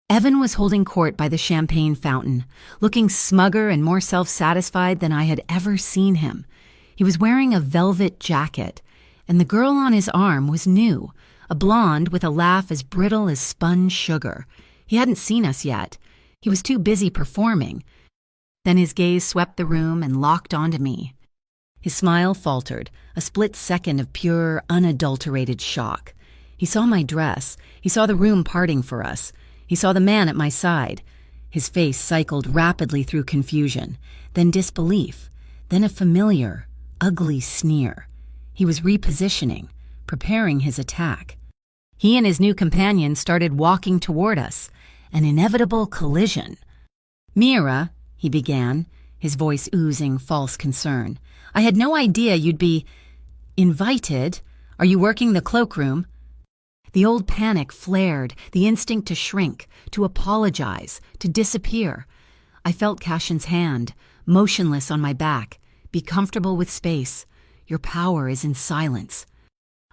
Evan was holding court by the champagne fountain, looking smugger and more self-satisfied than I had ever seen him. He was wearing a velvet jacket, and the girl on his arm was new, a blonde with a laugh as brittle as spun sugar. He hadn't seen us yet. He was too busy performing. Then his gaze swept the room and locked onto me. His smile faltered, a split second of pure, unadulterated shock. He saw my dress. He saw the room parting for us. He saw the man at my side. His face cycled rapidly through confusion, then disbelief, then a familiar, ugly sneer. He was repositioning, preparing his attack. He and his new companion started walking toward us, an inevitable collision. "Mira," he began, his voice oozing false concern, "I had no idea you'd be invited. Are you working the cloakroom?" The old panic flared, the instinct to shrink, to apologize, to disappear. I felt Cassian's hand, motionless on my back. "Be comfortable with space. Your power is in silence."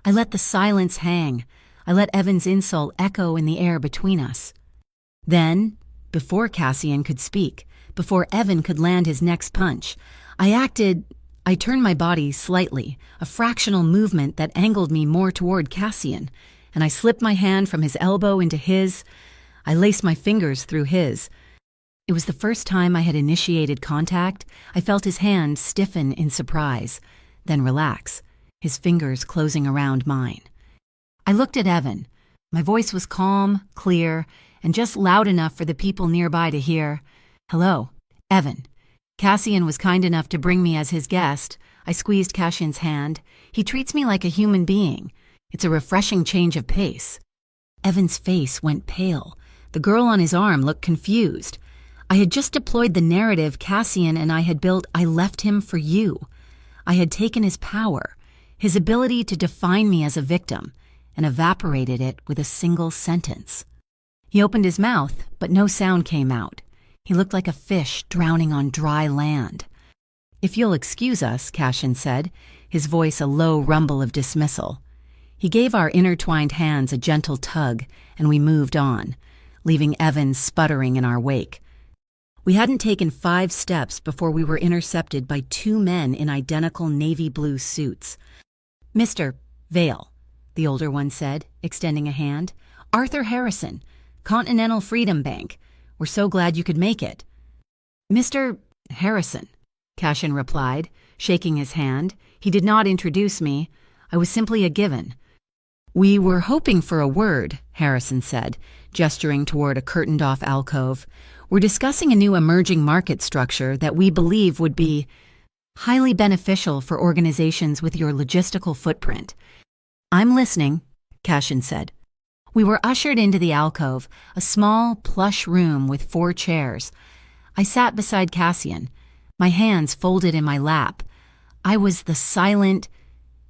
I let the silence hang. I let Evan's insult echo in the air between us. Then, before Cassian could speak, before Evan could land his next punch, I turned my body slightly, a fractional movement that angled me more toward Cassian, and I slipped my hand from his elbow into his. I laced my fingers through his. It was the first time I had initiated contact. I felt his hand stiffen in surprise, then relax, his fingers closing around mine. I looked at Evan. My voice was calm, clear, and just loud enough for the people nearby to hear. "Hello, Evan." Cassian was kind enough to bring me as his guest. I squeezed Cassian's hand. He treats me like a human being. It's a refreshing change of pace. Evan's face went pale. The girl on his arm looked confused. I had just deployed the narrative Cassian and I had built. I left him for you. I had taken his power, his ability to define me as a victim, and evaporated it with a single sentence. He opened his mouth, but no sound came out. He looked like a fish drowning on dry land. "If you'll excuse us," Cassian said, his voice a low rumble of dismissal. He gave our intertwined hands a gentle tug, and we moved on, leaving Evan sputtering in our wake. We hadn't taken 5 steps before we were intercepted by 2 men in identical navy blue suits. "Mr. Vale," the older one said, extending a hand. "Arthur Harrison, Continental Freedom Bank. We're so glad you could make it." "Mr. Harrison," Cassian replied, shaking his hand. He did not introduce me. I was simply a given. "We were hoping for a word," Harrison said, gesturing toward a curtained-off alcove. "We're discussing a new emerging market structure that we believe would be highly beneficial for organizations with your logistical footprint." "I'm listening," Cassian said. We were ushered into the alcove, a small, plush room with 4 chairs. I sat beside Cassian, my hands folded in my lap. I was the silent,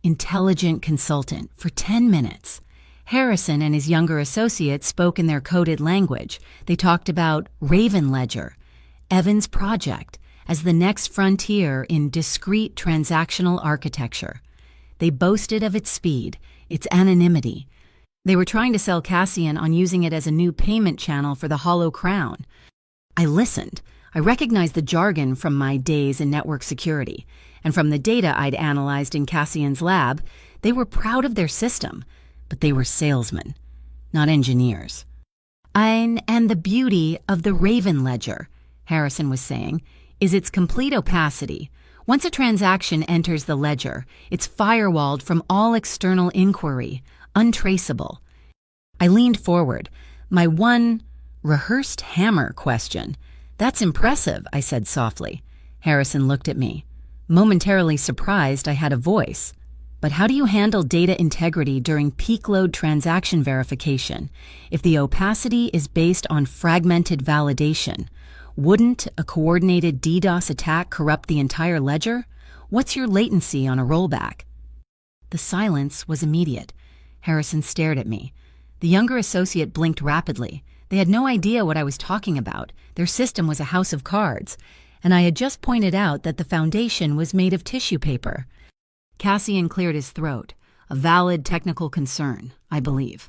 intelligent consultant for 10 minutes. Harrison and his younger associates spoke in their coded language. They talked about Raven Ledger, Evan's project, as the next frontier in discrete transactional architecture. They boasted of its speed, its anonymity. They were trying to sell Cassian on using it as a new payment channel for the Hollow Crown. I listened. I recognized the jargon from my days in network security, and from the data I'd analyzed in Cassian's lab. They were proud of their system, but they were salesmen, not engineers. And the beauty of the Raven Ledger, Harrison was saying, is its complete opacity. Once a transaction enters the ledger, it's firewalled from all external inquiry, untraceable. I leaned forward. My one rehearsed hammer question. "That's impressive," I said softly. Harrison looked at me, momentarily surprised I had a voice. "But how do you handle data integrity during peak load transaction verification if the opacity is based on fragmented validation? Wouldn't a coordinated DDoS attack corrupt the entire ledger? What's your latency on a rollback?" The silence was immediate. Harrison stared at me. The younger associate blinked rapidly. They had no idea what I was talking about. Their system was a house of cards, and I had just pointed out that the foundation was made of tissue paper. Cassian cleared his throat, a valid technical concern, I believe.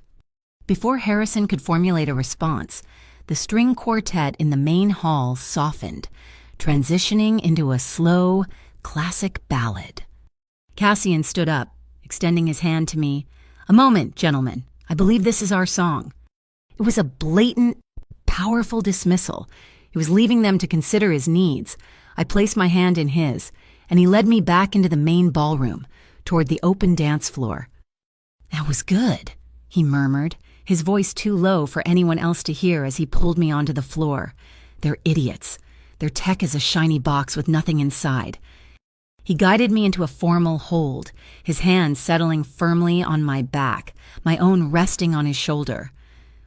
Before Harrison could formulate a response, the string quartet in the main hall softened, transitioning into a slow, classic ballad. Cassian stood up, extending his hand to me. "A moment, gentlemen. I believe this is our song." It was a blatant, powerful dismissal. It was leaving them to consider his needs. I placed my hand in his, and he led me back into the main ballroom, toward the open dance floor. "That was good," he murmured, his voice too low for anyone else to hear as he pulled me onto the floor. "They're idiots. Their tech is a shiny box with nothing inside." He guided me into a formal hold, his hand settling firmly on my back, my own resting on his shoulder.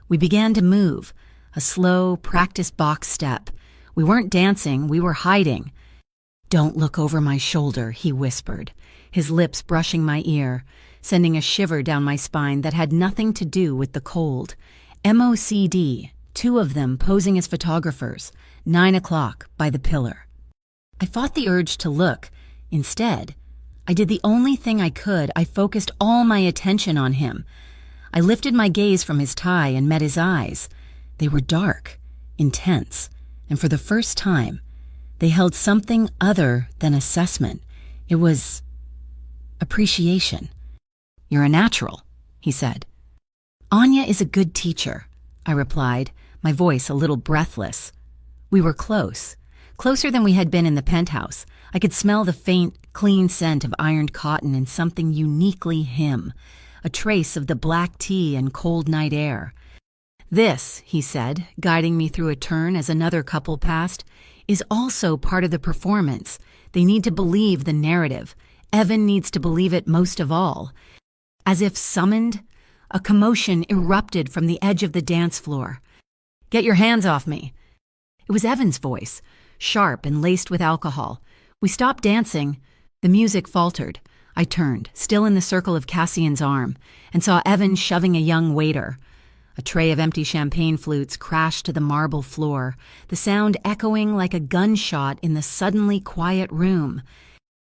We began to move, a slow, practiced box step. We weren't dancing, we were hiding. "Don't look over my shoulder," he whispered, his lips brushing my ear, sending a shiver down my spine that had nothing to do with the cold. MOCD, 2 of them posing as photographers, 9 o'clock by the pillar. I fought the urge to look. Instead, I did the only thing I could. I focused all my attention on him. I lifted my gaze from his tie and met his eyes. They were dark, intense, and for the first time, they held something other than assessment. It was appreciation. "You're a natural," he said. "Anya is a good teacher," I replied, my voice a little breathless. We were close, closer than we had been in the penthouse. I could smell the faint, clean scent of ironed cotton and something uniquely him, a trace of the black tea and cold night air. "This," he said, guiding me through a turn as another couple passed, "is also part of the performance. They need to believe the narrative. Evan needs to believe it most of all." As if summoned, a commotion erupted from the edge of the dance floor. "Get your hands off me." It was Evan's voice, sharp and laced with alcohol. We stopped dancing. The music faltered. I turned, still in the circle of Cassian's arm, and saw Evan shoving a young waiter. A tray of empty champagne flutes crashed to the marble floor, the sound echoing like a gunshot in the suddenly quiet room.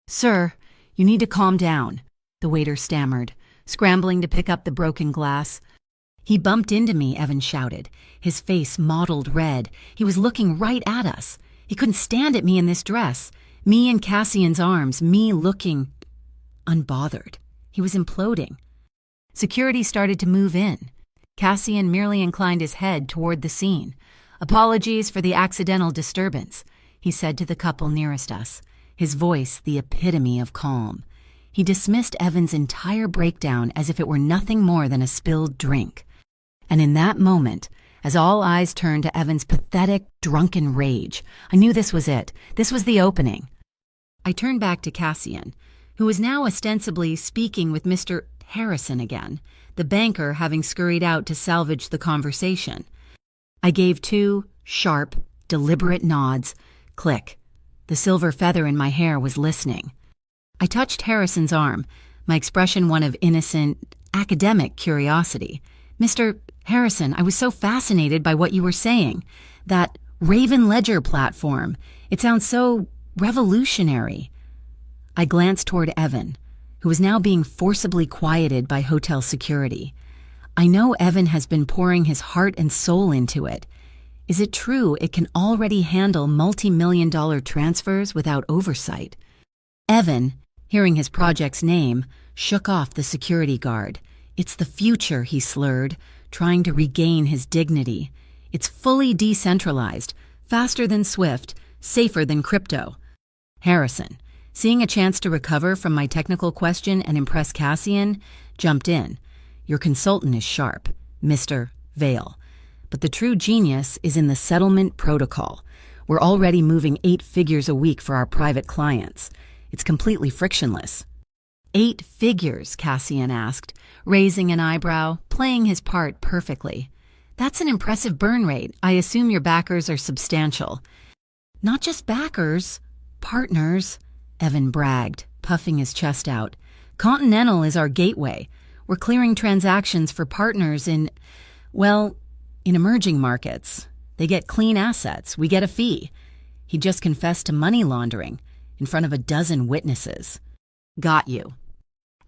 "Sir, you need to calm down," the waiter stammered, scrambling to pick up the broken glass. "He bumped into me," Evan shouted, his face mottled red. He was looking right at us. He couldn't stand at me in this dress, me in Cassian's arms, me looking unbothered. He was imploding. Security started to move in. Cassian merely inclined his head toward the scene. "Apologies for the accidental disturbance," he said to the couple nearest us, his voice the epitome of calm. He dismissed Evan's entire breakdown as if it were nothing more than a spilled drink. And in that moment, as all eyes turned to Evan's pathetic, drunken rage, I knew this was it. This was the opening. I turned back to Cassian, who was now ostensibly speaking with Mr. Harrison again, the banker having scurried out to salvage the conversation. I gave 2 sharp, deliberate nods. Click. The silver feather in my hair was listening. I touched Harrison's arm, my expression one of innocent, academic curiosity. "Mr. Harrison, I was so fascinated by what you were saying. That Raven Ledger platform. It sounds so revolutionary." I glanced toward Evan, who was now being forcibly quieted by hotel security. I know Evan has been pouring his heart and soul into it. Is it true it can already handle multi-million-dollar transfers without oversight? Evan, hearing his project's name, shook off the security guard. "It's the future," he slurred, trying to regain his dignity. "It's fully decentralized, faster than Swift, safer than crypto." Harrison, seeing a chance to recover from my technical question and impress Cassian, jumped in. "Your consultant is sharp, Mr. Vale. But the true genius is in the settlement protocol. We're already moving 8 figures a week for our private clients. It's completely frictionless." "8 figures?" Cassian asked, raising an eyebrow, playing his part perfectly. "That's an impressive burn rate. I assume your backers are substantial." "Not just backers, partners," Evan bragged, puffing his chest out. "Continental is our gateway. We're clearing transactions for partners in emerging markets. They get clean assets. We get a fee." He just confessed to money laundering in front of a dozen witnesses. "Got you."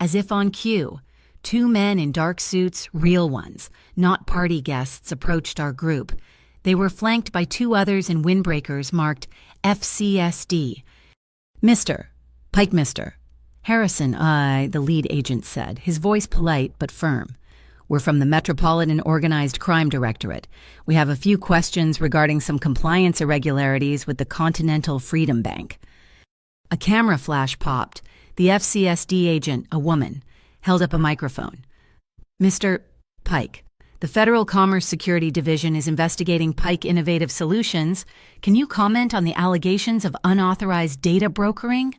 As if on cue, 2 men in dark suits, real ones, not party guests, approached our group. They were flanked by 2 others in windbreakers marked FCSD. "Mr. Pike, Mr. Harrison, the lead agent said, his voice polite but firm. "We're from the Metropolitan Organized Crime Directorate. We have a few questions regarding some compliance irregularities with the Continental Freedom Bank." A camera flash popped. The FCSD agent, a woman, held up a microphone. "Mr. Pike, the Federal Commerce Security Division is investigating Pike Innovative Solutions. Can you comment on the allegations of unauthorized data brokering?"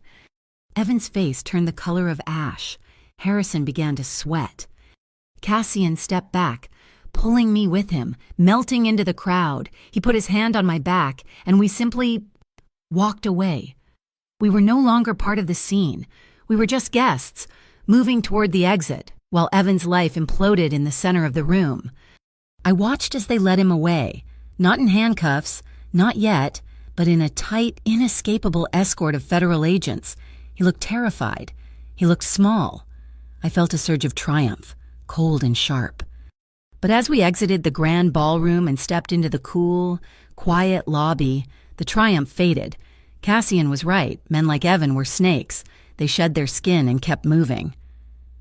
Evan's face turned the color of ash. Harrison began to sweat. Cassian stepped back, pulling me with him, melting into the crowd. He put his hand on my back, and we simply walked away. We were no longer part of the scene. We were just guests, moving toward the exit, while Evan's life imploded in the center of the room. I watched as they led him away, not in handcuffs, not yet, but in a tight, inescapable escort of federal agents. He looked terrified, He looked small. I felt a surge of triumph, cold and sharp. But as we exited the grand ballroom and stepped into the cool, quiet lobby, the triumph faded. Cassian was right. Men like Evan were snakes. They shed their skin and kept moving.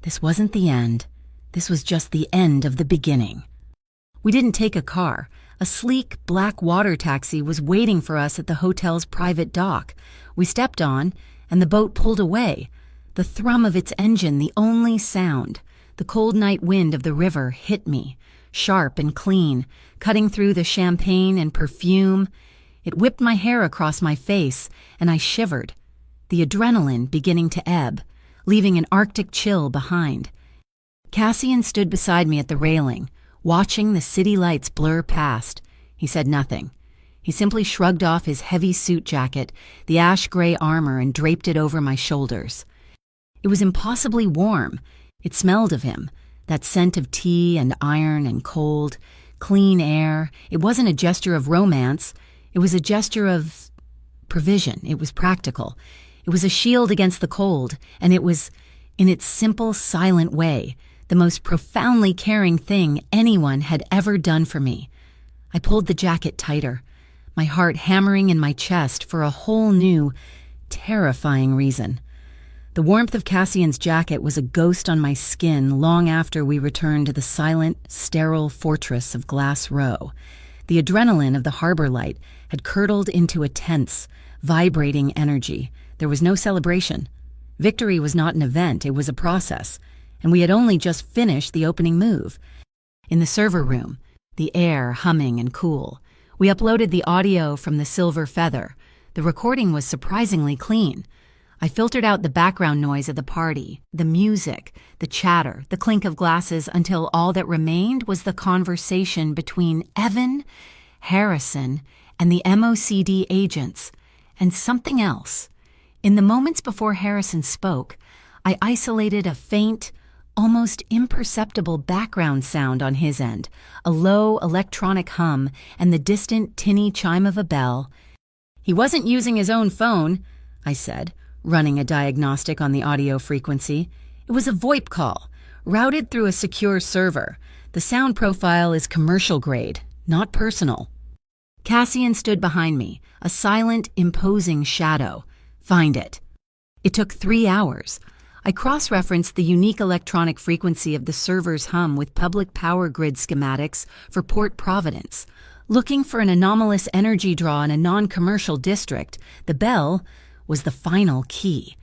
This wasn't the end. This was just the end of the beginning. We didn't take a car. A sleek, black water taxi was waiting for us at the hotel's private dock. We stepped on, and the boat pulled away. The thrum of its engine, the only sound. The cold night wind of the river hit me, sharp and clean, cutting through the champagne and perfume. It whipped my hair across my face, and I shivered, the adrenaline beginning to ebb, leaving an Arctic chill behind. Cassian stood beside me at the railing, watching the city lights blur past. He said nothing. He simply shrugged off his heavy suit jacket, the ash-gray armor, and draped it over my shoulders. It was impossibly warm. It smelled of him, that scent of tea and iron and cold, clean air. It wasn't a gesture of romance. It was a gesture of provision. It was practical. It was a shield against the cold, and it was, in its simple, silent way, the most profoundly caring thing anyone had ever done for me. I pulled the jacket tighter, my heart hammering in my chest for a whole new, terrifying reason. The warmth of Cassian's jacket was a ghost on my skin long after we returned to the silent, sterile fortress of Glass Row. The adrenaline of the harbor light had curdled into a tense, vibrating energy. There was no celebration. Victory was not an event, it was a process, and we had only just finished the opening move. In the server room, the air humming and cool, we uploaded the audio from the Silver Feather. The recording was surprisingly clean. I filtered out the background noise of the party, the music, the chatter, the clink of glasses, until all that remained was the conversation between Evan, Harrison, and the MOCD agents, and something else. In the moments before Harrison spoke, I isolated a faint, almost imperceptible background sound on his end, a low electronic hum and the distant tinny chime of a bell. "He wasn't using his own phone," I said, running a diagnostic on the audio frequency. "It was a VoIP call, routed through a secure server. The sound profile is commercial grade, not personal." Cassian stood behind me, a silent, imposing shadow. "Find it." It took 3 hours. I cross-referenced the unique electronic frequency of the server's hum with public power grid schematics for Port Providence. Looking for an anomalous energy draw in a non-commercial district, the bell was the final key.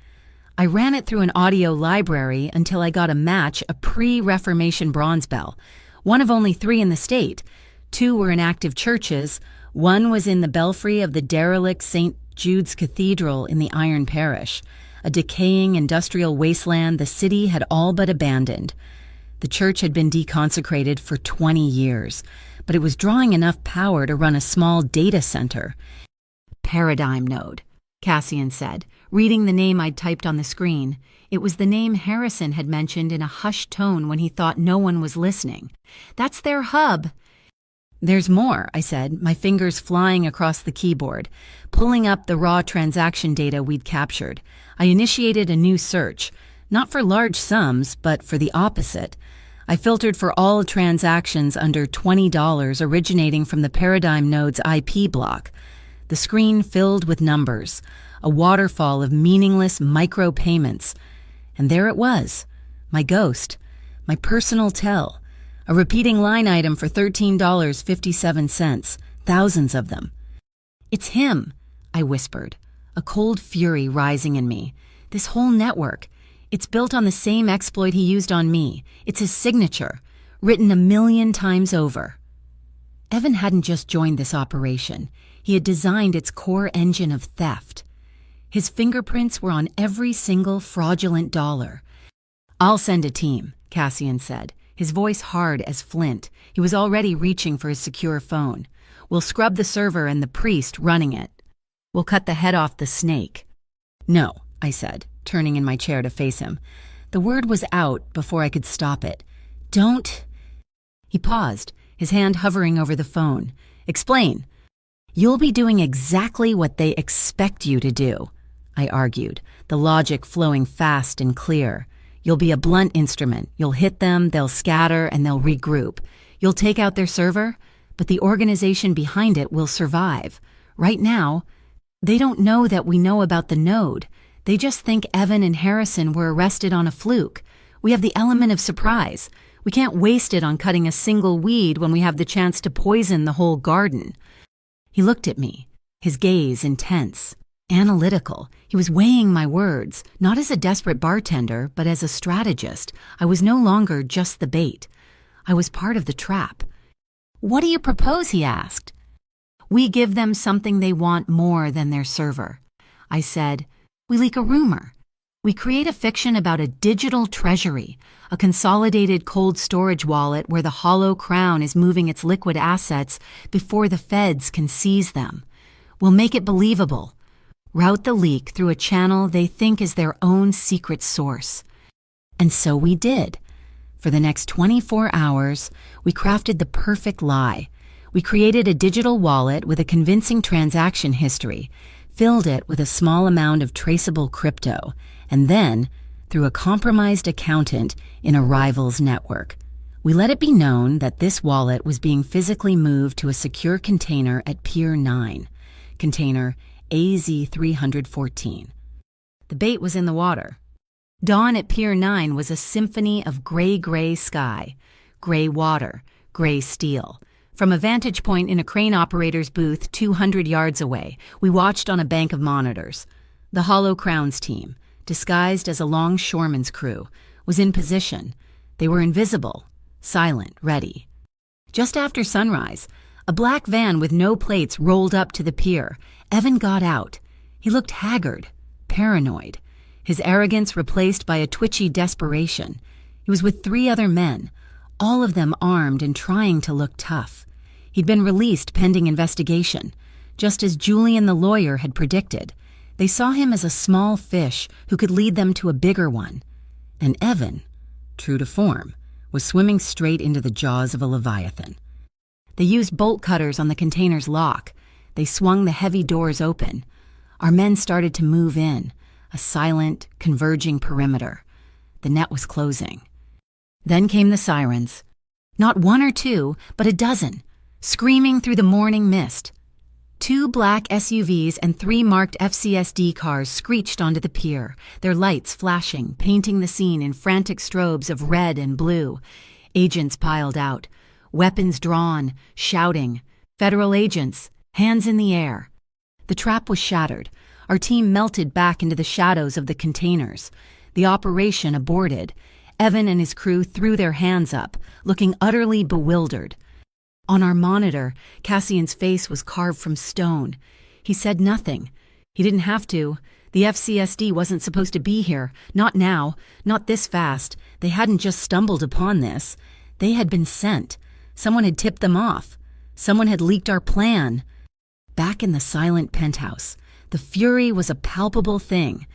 I ran it through an audio library until I got a match, a pre-Reformation bronze bell, one of only 3 in the state. 2 were in active churches. One was in the belfry of the derelict St. Jude's Cathedral in the Iron Parish, a decaying industrial wasteland the city had all but abandoned. The church had been deconsecrated for 20 years, but it was drawing enough power to run a small data center. "Paradigm node," Cassian said, reading the name I'd typed on the screen. It was the name Harrison had mentioned in a hushed tone when he thought no one was listening. "That's their hub." "There's more," I said, my fingers flying across the keyboard, pulling up the raw transaction data we'd captured. I initiated a new search, not for large sums, but for the opposite. I filtered for all transactions under $20 originating from the Paradigm Node's IP block. The screen filled with numbers, a waterfall of meaningless micro-payments. And there it was, my ghost, my personal tell, a repeating line item for $13.57, thousands of them. "It's him," I whispered, a cold fury rising in me. "This whole network, it's built on the same exploit he used on me. It's his signature, written 1,000,000 times over." Evan hadn't just joined this operation. He had designed its core engine of theft. His fingerprints were on every single fraudulent dollar. "I'll send a team," Cassian said, his voice hard as flint. He was already reaching for his secure phone. "We'll scrub the server and the priest running it. We'll cut the head off the snake." "No," I said, turning in my chair to face him. The word was out before I could stop it. "Don't..." He paused, his hand hovering over the phone. "Explain." "You'll be doing exactly what they expect you to do," I argued, the logic flowing fast and clear. You'll be a blunt instrument. You'll hit them, they'll scatter, and they'll regroup. You'll take out their server, but the organization behind it will survive. Right now, they don't know that we know about the node. They just think Evan and Harrison were arrested on a fluke. We have the element of surprise. We can't waste it on cutting a single weed when we have the chance to poison the whole garden. He looked at me, his gaze intense, analytical. He was weighing my words, not as a desperate bartender, but as a strategist. I was no longer just the bait. I was part of the trap. "What do you propose?" he asked. "We give them something they want more than their server." I said, "We leak a rumor. We create a fiction about a digital treasury, a consolidated cold storage wallet where the hollow crown is moving its liquid assets before the feds can seize them. We'll make it believable. Route the leak through a channel they think is their own secret source." And so we did. For the next 24 hours, we crafted the perfect lie. We created a digital wallet with a convincing transaction history, filled it with a small amount of traceable crypto, and then, through a compromised accountant in a rival's network, we let it be known that this wallet was being physically moved to a secure container at Pier 9, container AZ-314. The bait was in the water. Dawn at Pier 9 was a symphony of gray sky, gray water, gray steel. From a vantage point in a crane operator's booth 200 yards away, we watched on a bank of monitors. The Hollow Crowns team, disguised as a longshoreman's crew, was in position. They were invisible, silent, ready. Just after sunrise, a black van with no plates rolled up to the pier. Evan got out. He looked haggard, paranoid, his arrogance replaced by a twitchy desperation. He was with 3 other men, all of them armed and trying to look tough. He'd been released pending investigation, just as Julian the lawyer had predicted. They saw him as a small fish who could lead them to a bigger one. And Evan, true to form, was swimming straight into the jaws of a leviathan. They used bolt cutters on the container's lock. They swung the heavy doors open. Our men started to move in, a silent, converging perimeter. The net was closing. Then came the sirens. Not 1 or 2, but a dozen, screaming through the morning mist. 2 black SUVs and 3 marked FCSD cars screeched onto the pier, their lights flashing, painting the scene in frantic strobes of red and blue. Agents piled out, weapons drawn, shouting. Federal agents, hands in the air. The trap was shattered. Our team melted back into the shadows of the containers. The operation aborted. Evan and his crew threw their hands up, looking utterly bewildered. On our monitor, Cassian's face was carved from stone. He said nothing. He didn't have to. The FCSD wasn't supposed to be here. Not now. Not this fast. They hadn't just stumbled upon this. They had been sent. Someone had tipped them off. Someone had leaked our plan. Back in the silent penthouse, the fury was a palpable thing.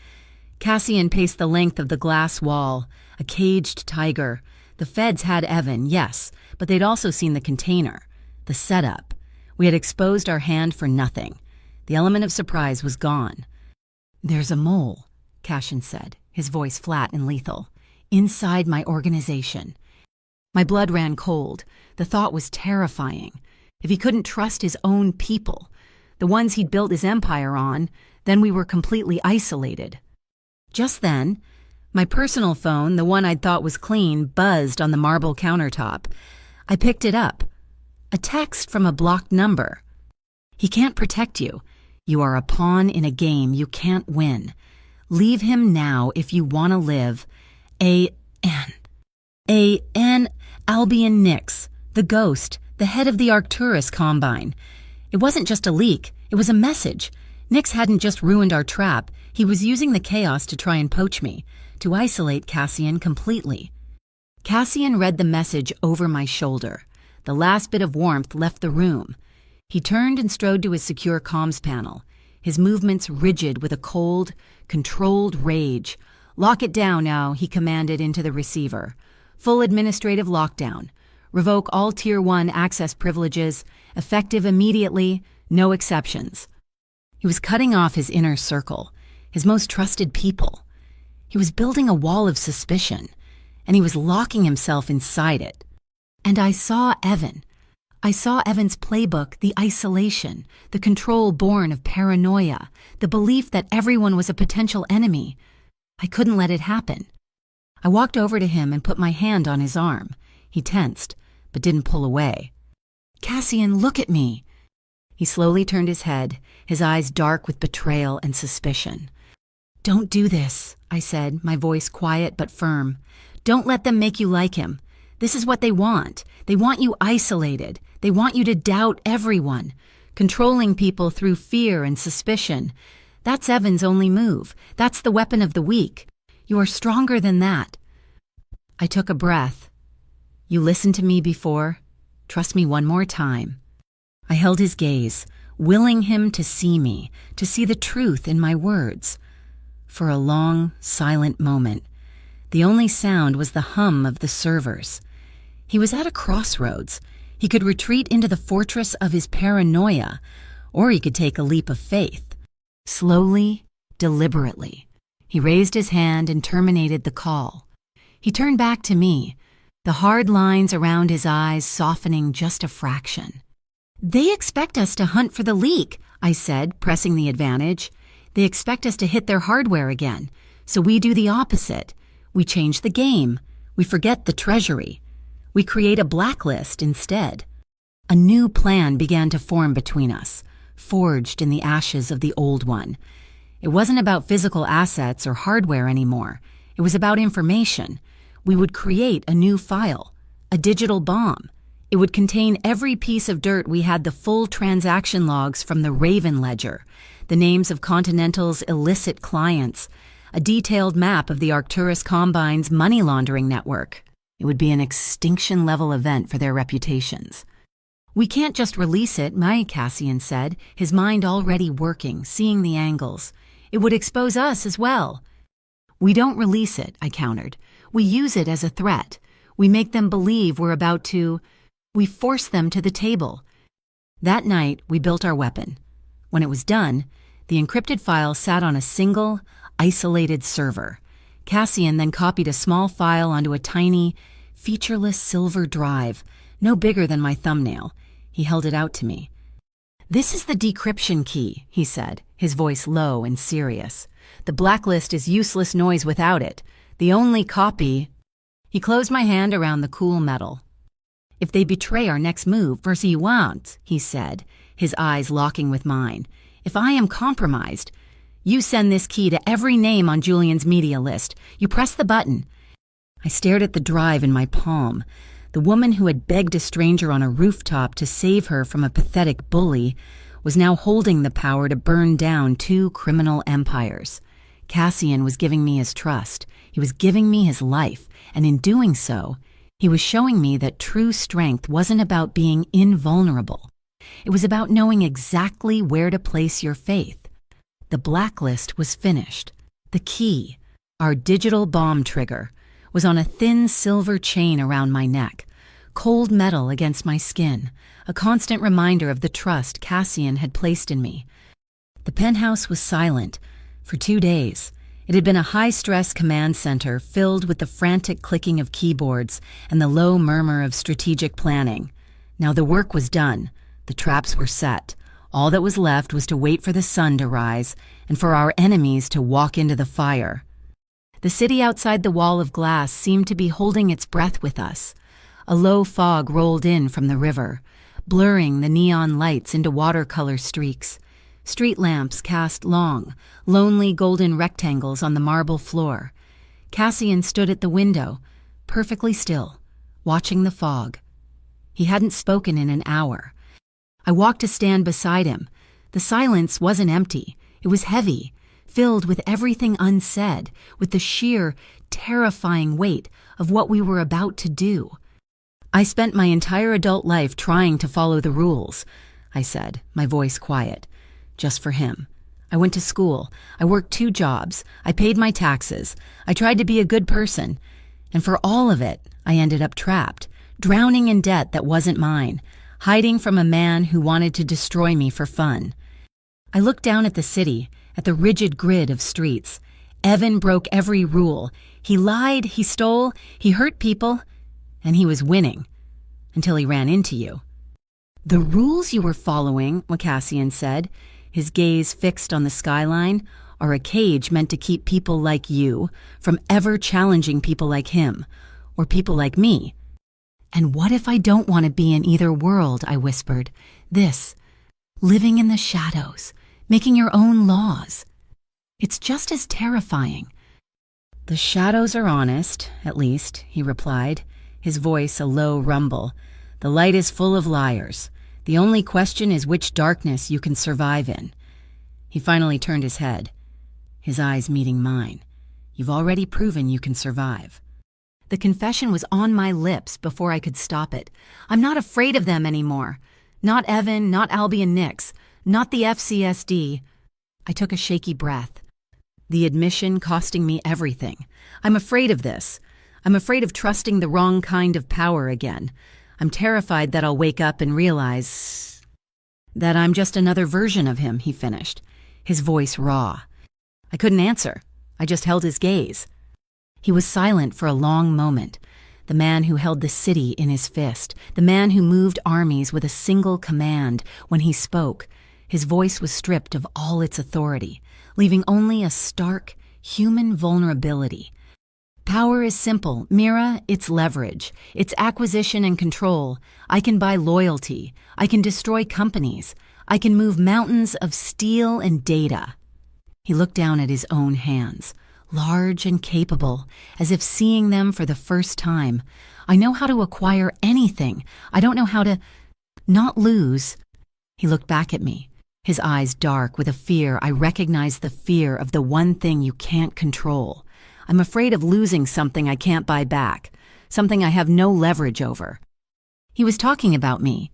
Cassian paced the length of the glass wall, a caged tiger. The feds had Evan, yes, but they'd also seen the container, the setup. We had exposed our hand for nothing. The element of surprise was gone. "There's a mole," Cassian said, his voice flat and lethal, "inside my organization." My blood ran cold. The thought was terrifying. If he couldn't trust his own people, the ones he'd built his empire on, then we were completely isolated. Just then, my personal phone, the one I'd thought was clean, buzzed on the marble countertop. I picked it up. A text from a blocked number. "He can't protect you. You are a pawn in a game you can't win. Leave him now if you want to live. A.N. Albion Nix, the ghost, the head of the Arcturus Combine." It wasn't just a leak, it was a message. Nix hadn't just ruined our trap, he was using the chaos to try and poach me, to isolate Cassian completely. Cassian read the message over my shoulder. The last bit of warmth left the room. He turned and strode to his secure comms panel, his movements rigid with a cold, controlled rage. "Lock it down now," he commanded into the receiver. "Full administrative lockdown. Revoke all Tier 1 access privileges, effective immediately, no exceptions." He was cutting off his inner circle. his most trusted people. He was building a wall of suspicion, and he was locking himself inside it. And I saw Evan. I saw Evan's playbook, the isolation, the control born of paranoia, the belief that everyone was a potential enemy. I couldn't let it happen. I walked over to him and put my hand on his arm. He tensed, but didn't pull away. "Cassian, look at me." He slowly turned his head, his eyes dark with betrayal and suspicion. "Don't do this," I said, my voice quiet but firm. "Don't let them make you like him. This is what they want. They want you isolated. They want you to doubt everyone, controlling people through fear and suspicion. That's Evan's only move. That's the weapon of the weak. You are stronger than that." I took a breath. "You listened to me before. Trust me one more time." I held his gaze, willing him to see me, to see the truth in my words. For a long, silent moment, the only sound was the hum of the servers. He was at a crossroads. He could retreat into the fortress of his paranoia, or he could take a leap of faith. Slowly, deliberately, he raised his hand and terminated the call. He turned back to me, the hard lines around his eyes softening just a fraction. "They expect us to hunt for the leak," I said, pressing the advantage. "They expect us to hit their hardware again, so we do the opposite. We change the game. We forget the treasury. We create a blacklist instead." A new plan began to form between us, forged in the ashes of the old one. It wasn't about physical assets or hardware anymore. It was about information. We would create a new file, a digital bomb. It would contain every piece of dirt. We had the full transaction logs from the Raven ledger, the names of Continental's illicit clients, a detailed map of the Arcturus Combine's money laundering network. It would be an extinction-level event for their reputations. "We can't just release it," Cassian said, his mind already working, seeing the angles. "It would expose us as well." "We don't release it," I countered. "We use it as a threat. We make them believe we're about to... We force them to the table." That night, we built our weapon. When it was done, the encrypted file sat on a single, isolated server. Cassian then copied a small file onto a tiny, featureless silver drive, no bigger than my thumbnail. He held it out to me. "This is the decryption key," he said, his voice low and serious. "The blacklist is useless noise without it. The only copy..." He closed my hand around the cool metal. "If they betray our next move, versus you won't," he said, his eyes locking with mine. "If I am compromised, you send this key to every name on Julian's media list. You press the button." I stared at the drive in my palm. The woman who had begged a stranger on a rooftop to save her from a pathetic bully was now holding the power to burn down 2 criminal empires. Cassian was giving me his trust. He was giving me his life, and in doing so, he was showing me that true strength wasn't about being invulnerable. It was about knowing exactly where to place your faith. The blacklist was finished. The key, our digital bomb trigger, was on a thin silver chain around my neck, cold metal against my skin, a constant reminder of the trust Cassian had placed in me. The penthouse was silent. For 2 days, it had been a high-stress command center filled with the frantic clicking of keyboards and the low murmur of strategic planning. Now the work was done. The traps were set. All that was left was to wait for the sun to rise and for our enemies to walk into the fire. The city outside the wall of glass seemed to be holding its breath with us. A low fog rolled in from the river, blurring the neon lights into watercolor streaks. Street lamps cast long, lonely golden rectangles on the marble floor. Cassian stood at the window, perfectly still, watching the fog. He hadn't spoken in an hour. I walked to stand beside him. The silence wasn't empty. It was heavy, filled with everything unsaid, with the sheer, terrifying weight of what we were about to do. "I spent my entire adult life trying to follow the rules," I said, my voice quiet. "Just for him. I went to school. I worked 2 jobs. I paid my taxes. I tried to be a good person. And for all of it, I ended up trapped, drowning in debt that wasn't mine, hiding from a man who wanted to destroy me for fun. I looked down at the city, at the rigid grid of streets. Evan broke every rule. He lied, he stole, he hurt people, and he was winning. Until he ran into you. "The rules you were following," Cassian said, his gaze fixed on the skyline, "are a cage meant to keep people like you from ever challenging people like him, or people like me." "And what if I don't want to be in either world?" I whispered. "This, living in the shadows, making your own laws. It's just as terrifying." "The shadows are honest, at least," he replied, his voice a low rumble. "The light is full of liars. The only question is which darkness you can survive in." He finally turned his head, his eyes meeting mine. "You've already proven you can survive." The confession was on my lips before I could stop it. I'm not afraid of them anymore. Not Evan, not Albie and Nix, not the FCSD. I took a shaky breath. The admission costing me everything. I'm afraid of this. I'm afraid of trusting the wrong kind of power again. I'm terrified that I'll wake up and realize that I'm just another version of him, he finished, his voice raw. I couldn't answer. I just held his gaze. He was silent for a long moment, the man who held the city in his fist, the man who moved armies with a single command. When he spoke, his voice was stripped of all its authority, leaving only a stark, human vulnerability. "Power is simple, Mira. It's leverage. It's acquisition and control. I can buy loyalty. I can destroy companies. I can move mountains of steel and data." He looked down at his own hands, large and capable, as if seeing them for the first time. "I know how to acquire anything. I don't know how to not lose." He looked back at me, his eyes dark with a fear. I recognized the fear of the one thing you can't control. I'm afraid of losing something I can't buy back, something I have no leverage over. He was talking about me.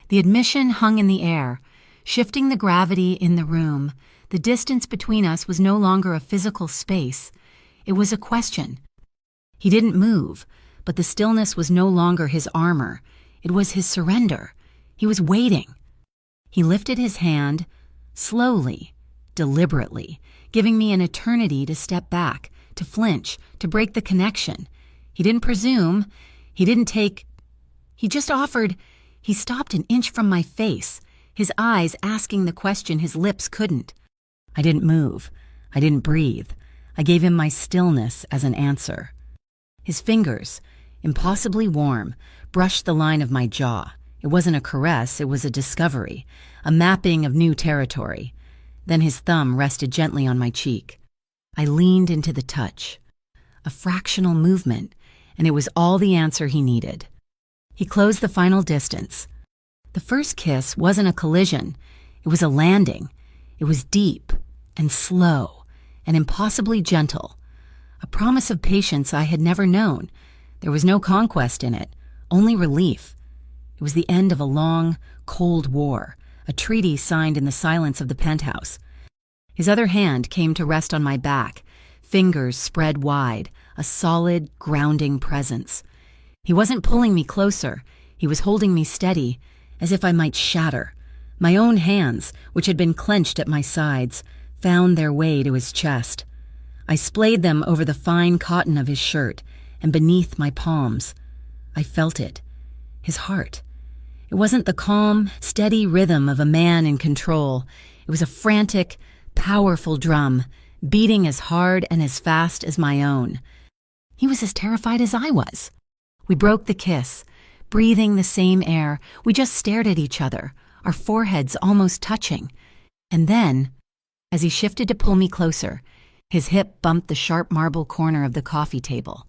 The admission hung in the air, shifting the gravity in the room. The distance between us was no longer a physical space. It was a question. He didn't move, but the stillness was no longer his armor. It was his surrender. He was waiting. He lifted his hand, slowly, deliberately, giving me an eternity to step back, to flinch, to break the connection. He didn't presume. He didn't take. He just offered. He stopped an inch from my face, his eyes asking the question his lips couldn't. I didn't move. I didn't breathe. I gave him my stillness as an answer. His fingers, impossibly warm, brushed the line of my jaw. It wasn't a caress, it was a discovery, a mapping of new territory. Then his thumb rested gently on my cheek. I leaned into the touch. A fractional movement, and it was all the answer he needed. He closed the final distance. The first kiss wasn't a collision. It was a landing. It was deep and slow and impossibly gentle. A promise of patience I had never known. There was no conquest in it, only relief. It was the end of a long, cold war, a treaty signed in the silence of the penthouse. His other hand came to rest on my back, fingers spread wide, a solid, grounding presence. He wasn't pulling me closer. He was holding me steady, as if I might shatter. My own hands, which had been clenched at my sides, found their way to his chest. I splayed them over the fine cotton of his shirt and beneath my palms. I felt it, his heart. It wasn't the calm, steady rhythm of a man in control. It was a frantic, powerful drum, beating as hard and as fast as my own. He was as terrified as I was. We broke the kiss, breathing the same air. We just stared at each other, our foreheads almost touching. And then, as he shifted to pull me closer, his hip bumped the sharp marble corner of the coffee table.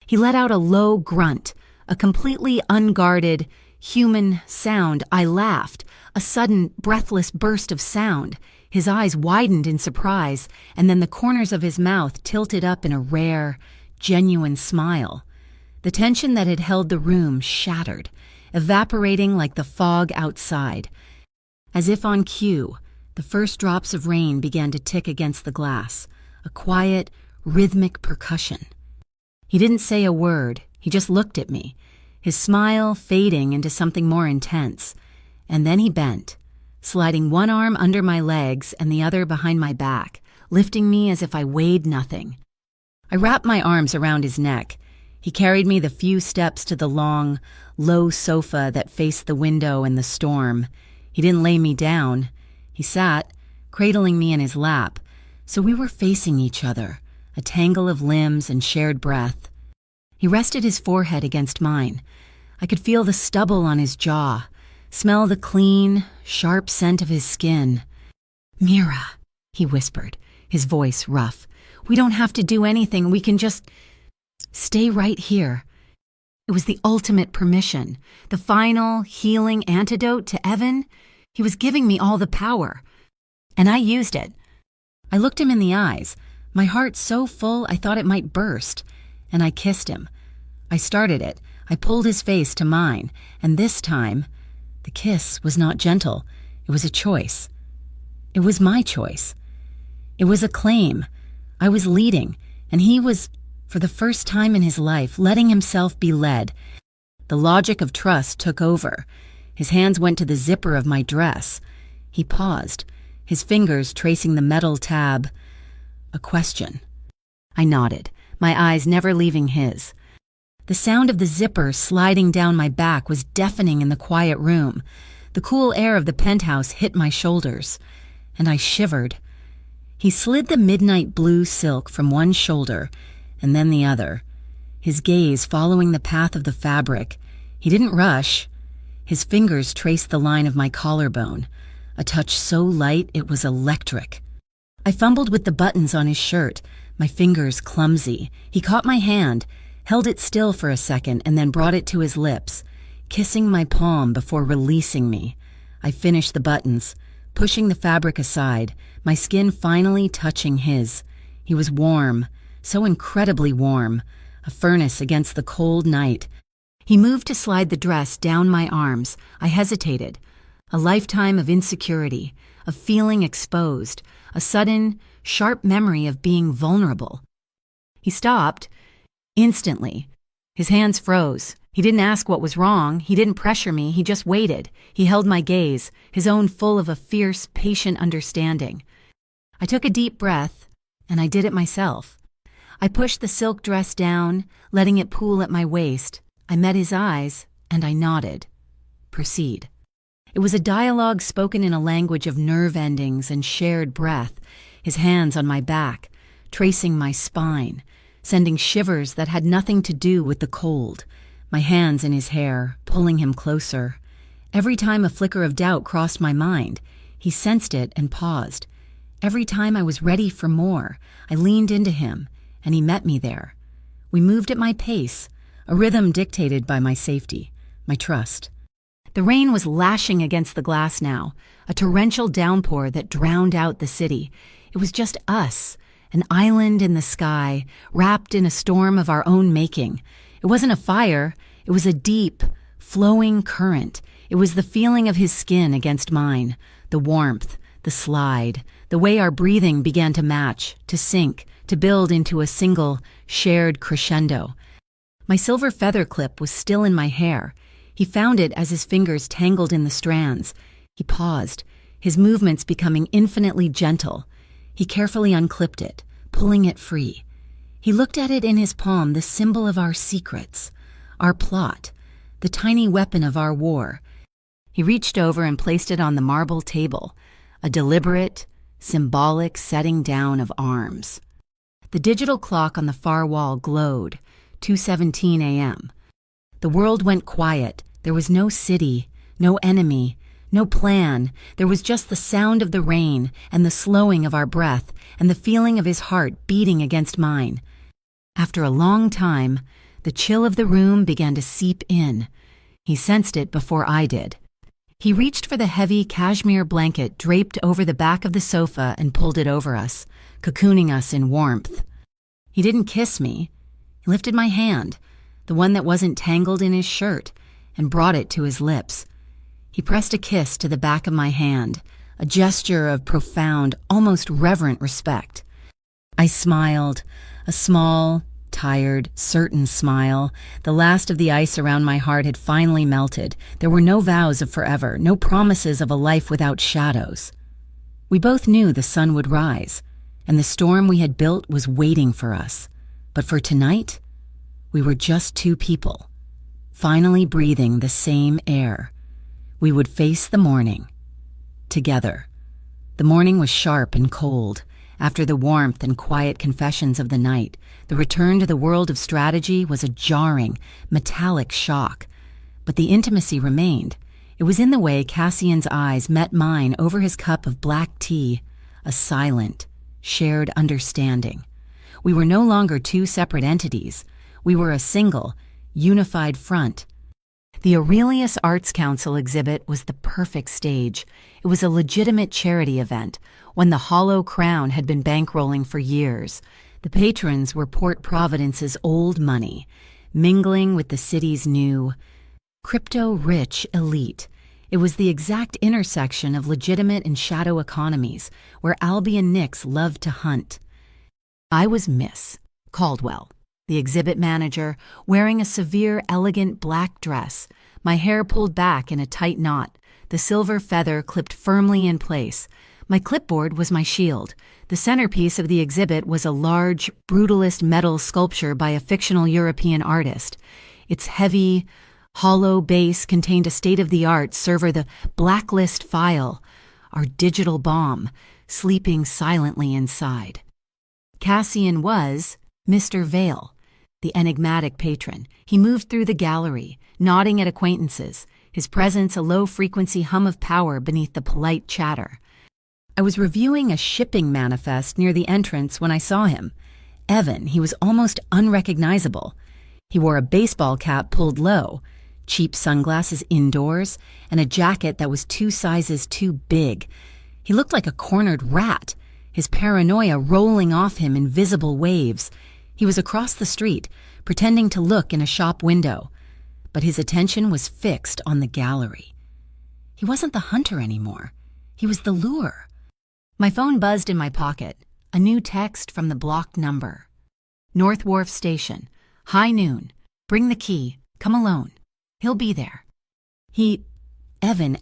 He let out a low grunt, a completely unguarded, human sound. I laughed, a sudden, breathless burst of sound. His eyes widened in surprise, and then the corners of his mouth tilted up in a rare, genuine smile. The tension that had held the room shattered, evaporating like the fog outside. As if on cue, the first drops of rain began to tick against the glass, a quiet, rhythmic percussion. He didn't say a word, he just looked at me, his smile fading into something more intense. And then he bent, sliding one arm under my legs and the other behind my back, lifting me as if I weighed nothing. I wrapped my arms around his neck. He carried me the few steps to the long, low sofa that faced the window and the storm. He didn't lay me down. He sat, cradling me in his lap, so we were facing each other, a tangle of limbs and shared breath. He rested his forehead against mine. I could feel the stubble on his jaw, smell the clean, sharp scent of his skin. "Mira," he whispered, his voice rough. "We don't have to do anything. We can just stay right here." It was the ultimate permission, the final, healing antidote to Evan. He was giving me all the power, and I used it. I looked him in the eyes, my heart so full I thought it might burst, and I kissed him. I started it. I pulled his face to mine, and this time, the kiss was not gentle. It was a choice. It was my choice. It was a claim. I was leading, and he was, for the first time in his life, letting himself be led. The logic of trust took over. His hands went to the zipper of my dress. He paused, his fingers tracing the metal tab. A question. I nodded, my eyes never leaving his. The sound of the zipper sliding down my back was deafening in the quiet room. The cool air of the penthouse hit my shoulders, and I shivered. He slid the midnight blue silk from one shoulder and then the other, his gaze following the path of the fabric. He didn't rush. His fingers traced the line of my collarbone, a touch so light it was electric. I fumbled with the buttons on his shirt, my fingers clumsy. He caught my hand, held it still for a second, and then brought it to his lips, kissing my palm before releasing me. I finished the buttons, pushing the fabric aside, my skin finally touching his. He was warm, so incredibly warm, a furnace against the cold night. He moved to slide the dress down my arms. I hesitated. A lifetime of insecurity, of feeling exposed, a sudden, sharp memory of being vulnerable. He stopped. Instantly. His hands froze. He didn't ask what was wrong. He didn't pressure me. He just waited. He held my gaze, his own full of a fierce, patient understanding. I took a deep breath, and I did it myself. I pushed the silk dress down, letting it pool at my waist. I met his eyes, and I nodded. Proceed. It was a dialogue spoken in a language of nerve endings and shared breath, his hands on my back, tracing my spine, sending shivers that had nothing to do with the cold, my hands in his hair, pulling him closer. Every time a flicker of doubt crossed my mind, he sensed it and paused. Every time I was ready for more, I leaned into him, and he met me there. We moved at my pace, a rhythm dictated by my safety, my trust. The rain was lashing against the glass now, a torrential downpour that drowned out the city. It was just us, an island in the sky, wrapped in a storm of our own making. It wasn't a fire, it was a deep, flowing current. It was the feeling of his skin against mine, the warmth, the slide, the way our breathing began to match, to sync, to build into a single, shared crescendo. My silver feather clip was still in my hair. He found it as his fingers tangled in the strands. He paused, his movements becoming infinitely gentle. He carefully unclipped it, pulling it free. He looked at it in his palm, the symbol of our secrets, our plot, the tiny weapon of our war. He reached over and placed it on the marble table, a deliberate, symbolic setting down of arms. The digital clock on the far wall glowed, 2:17 a.m. The world went quiet. There was no city, no enemy, no plan. There was just the sound of the rain and the slowing of our breath and the feeling of his heart beating against mine. After a long time, the chill of the room began to seep in. He sensed it before I did. He reached for the heavy cashmere blanket draped over the back of the sofa and pulled it over us, cocooning us in warmth. He didn't kiss me. He lifted my hand, the one that wasn't tangled in his shirt, and brought it to his lips. He pressed a kiss to the back of my hand, a gesture of profound, almost reverent respect. I smiled, a small, Tired, certain smile. The last of the ice around my heart had finally melted. There were no vows of forever, no promises of a life without shadows. We both knew the sun would rise, and the storm we had built was waiting for us. But for tonight, we were just two people, finally breathing the same air. We would face the morning, together. The morning was sharp and cold. After the warmth and quiet confessions of the night, the return to the world of strategy was a jarring, metallic shock. But the intimacy remained. It was in the way Cassian's eyes met mine over his cup of black tea, a silent, shared understanding. We were no longer two separate entities. We were a single, unified front. The Aurelius Arts Council exhibit was the perfect stage. It was a legitimate charity event, one the Hollow Crown had been bankrolling for years. The patrons were Port Providence's old money, mingling with the city's new, crypto-rich elite. It was the exact intersection of legitimate and shadow economies, where Albion Nix loved to hunt. I was Miss Caldwell, the exhibit manager, wearing a severe, elegant black dress, my hair pulled back in a tight knot, the silver feather clipped firmly in place. My clipboard was my shield. The centerpiece of the exhibit was a large, brutalist metal sculpture by a fictional European artist. Its heavy, hollow base contained a state-of-the-art server, the Blacklist file, our digital bomb, sleeping silently inside. Cassian was Mr. Vale, the enigmatic patron. He moved through the gallery, nodding at acquaintances, his presence a low-frequency hum of power beneath the polite chatter. I was reviewing a shipping manifest near the entrance when I saw him. Evan, he was almost unrecognizable. He wore a baseball cap pulled low, cheap sunglasses indoors, and a jacket that was 2 sizes too big. He looked like a cornered rat, his paranoia rolling off him in visible waves. He was across the street, pretending to look in a shop window, but his attention was fixed on the gallery. He wasn't the hunter anymore. He was the lure. My phone buzzed in my pocket, a new text from the blocked number. North Wharf Station, high noon. Bring the key. Come alone. He'll be there.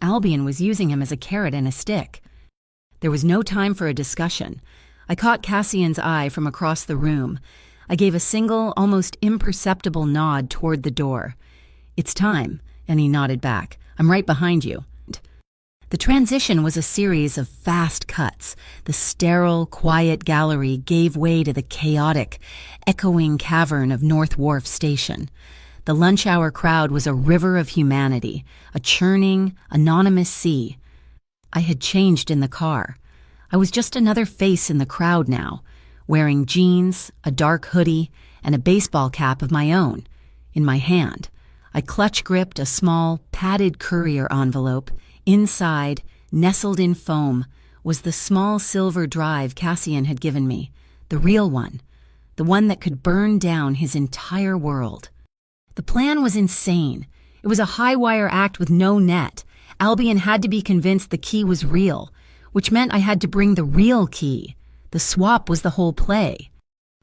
Albion was using him as a carrot and a stick. There was no time for a discussion. I caught Cassian's eye from across the room. I gave a single, almost imperceptible nod toward the door. It's time, and he nodded back. I'm right behind you. The transition was a series of fast cuts. The sterile, quiet gallery gave way to the chaotic, echoing cavern of North Wharf Station. The lunch hour crowd was a river of humanity, a churning, anonymous sea. I had changed in the car. I was just another face in the crowd now, wearing jeans, a dark hoodie, and a baseball cap of my own. In my hand, I clutch-gripped a small, padded courier envelope. Inside, nestled in foam, was the small silver drive Cassian had given me, the real one, the one that could burn down his entire world. The plan was insane. It was a high-wire act with no net. Albion had to be convinced the key was real, which meant I had to bring the real key. The swap was the whole play.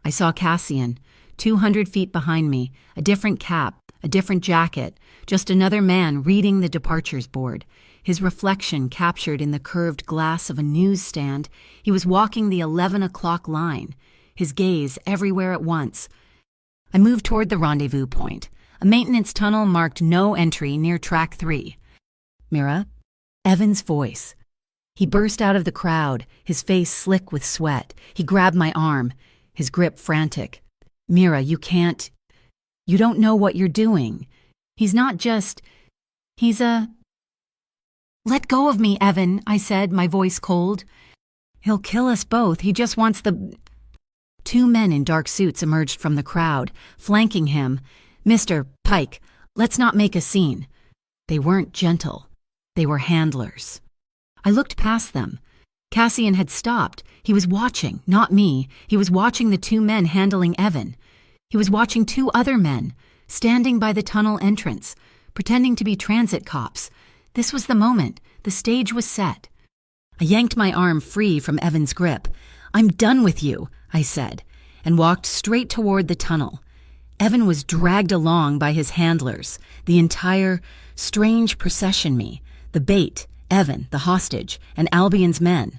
I saw Cassian, 200 feet behind me, a different cap, a different jacket, just another man reading the departures board. His reflection captured in the curved glass of a newsstand. He was walking the 11 o'clock line, his gaze everywhere at once. I moved toward the rendezvous point, a maintenance tunnel marked no entry near track 3. Mira? Evan's voice. He burst out of the crowd, his face slick with sweat. He grabbed my arm, his grip frantic. Mira, you don't know what you're doing. He's not just... He's a... Let go of me, Evan, I said, my voice cold. He'll kill us both. He just wants the... 2 men in dark suits emerged from the crowd, flanking him. Mr. Pike, let's not make a scene. They weren't gentle. They were handlers. I looked past them. Cassian had stopped. He was watching, not me. He was watching the 2 men handling Evan. He was watching 2 other men, standing by the tunnel entrance, pretending to be transit cops. This was the moment. The stage was set. I yanked my arm free from Evan's grip. I'm done with you, I said, and walked straight toward the tunnel. Evan was dragged along by his handlers, the entire strange procession me, the bait, Evan, the hostage, and Albion's men.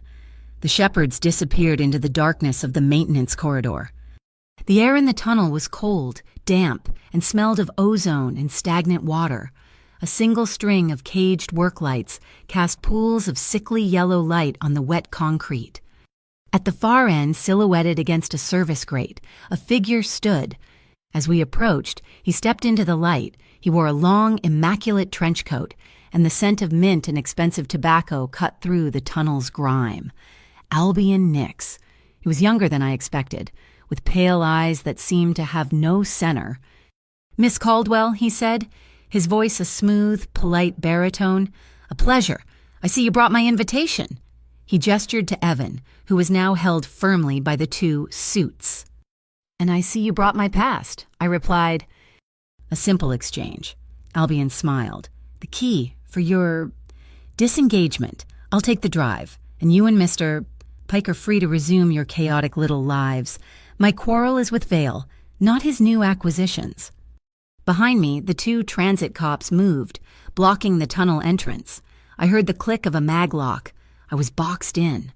The shepherds disappeared into the darkness of the maintenance corridor. The air in the tunnel was cold, damp, and smelled of ozone and stagnant water. A single string of caged work lights cast pools of sickly yellow light on the wet concrete. At the far end, silhouetted against a service grate, a figure stood. As we approached, he stepped into the light. He wore a long, immaculate trench coat, and the scent of mint and expensive tobacco cut through the tunnel's grime. Albion Nix. He was younger than I expected, with pale eyes that seemed to have no center. "Miss Caldwell," he said, his voice a smooth, polite baritone. "A pleasure. I see you brought my invitation." He gestured to Evan, who was now held firmly by the two suits. "And I see you brought my past," I replied. "A simple exchange." Albion smiled. "The key for your disengagement. I'll take the drive, and you and Mr. Pike are free to resume your chaotic little lives. My quarrel is with Vale, not his new acquisitions." Behind me, the two transit cops moved, blocking the tunnel entrance. I heard the click of a mag lock. I was boxed in.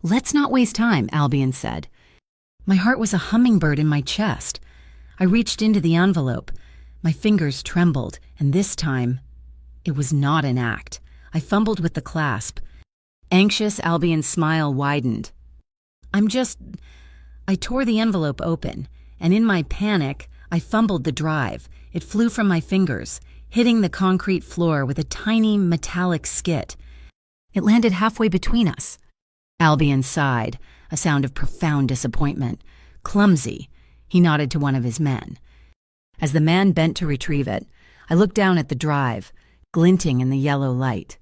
"Let's not waste time," Albion said. My heart was a hummingbird in my chest. I reached into the envelope. My fingers trembled, and this time, it was not an act. I fumbled with the clasp. Anxious, Albion's smile widened. I tore the envelope open, and in my panic, I fumbled the drive. It flew from my fingers, hitting the concrete floor with a tiny metallic skit. It landed halfway between us. Albion sighed, a sound of profound disappointment. "Clumsy," he nodded to one of his men. As the man bent to retrieve it, I looked down at the drive, glinting in the yellow light.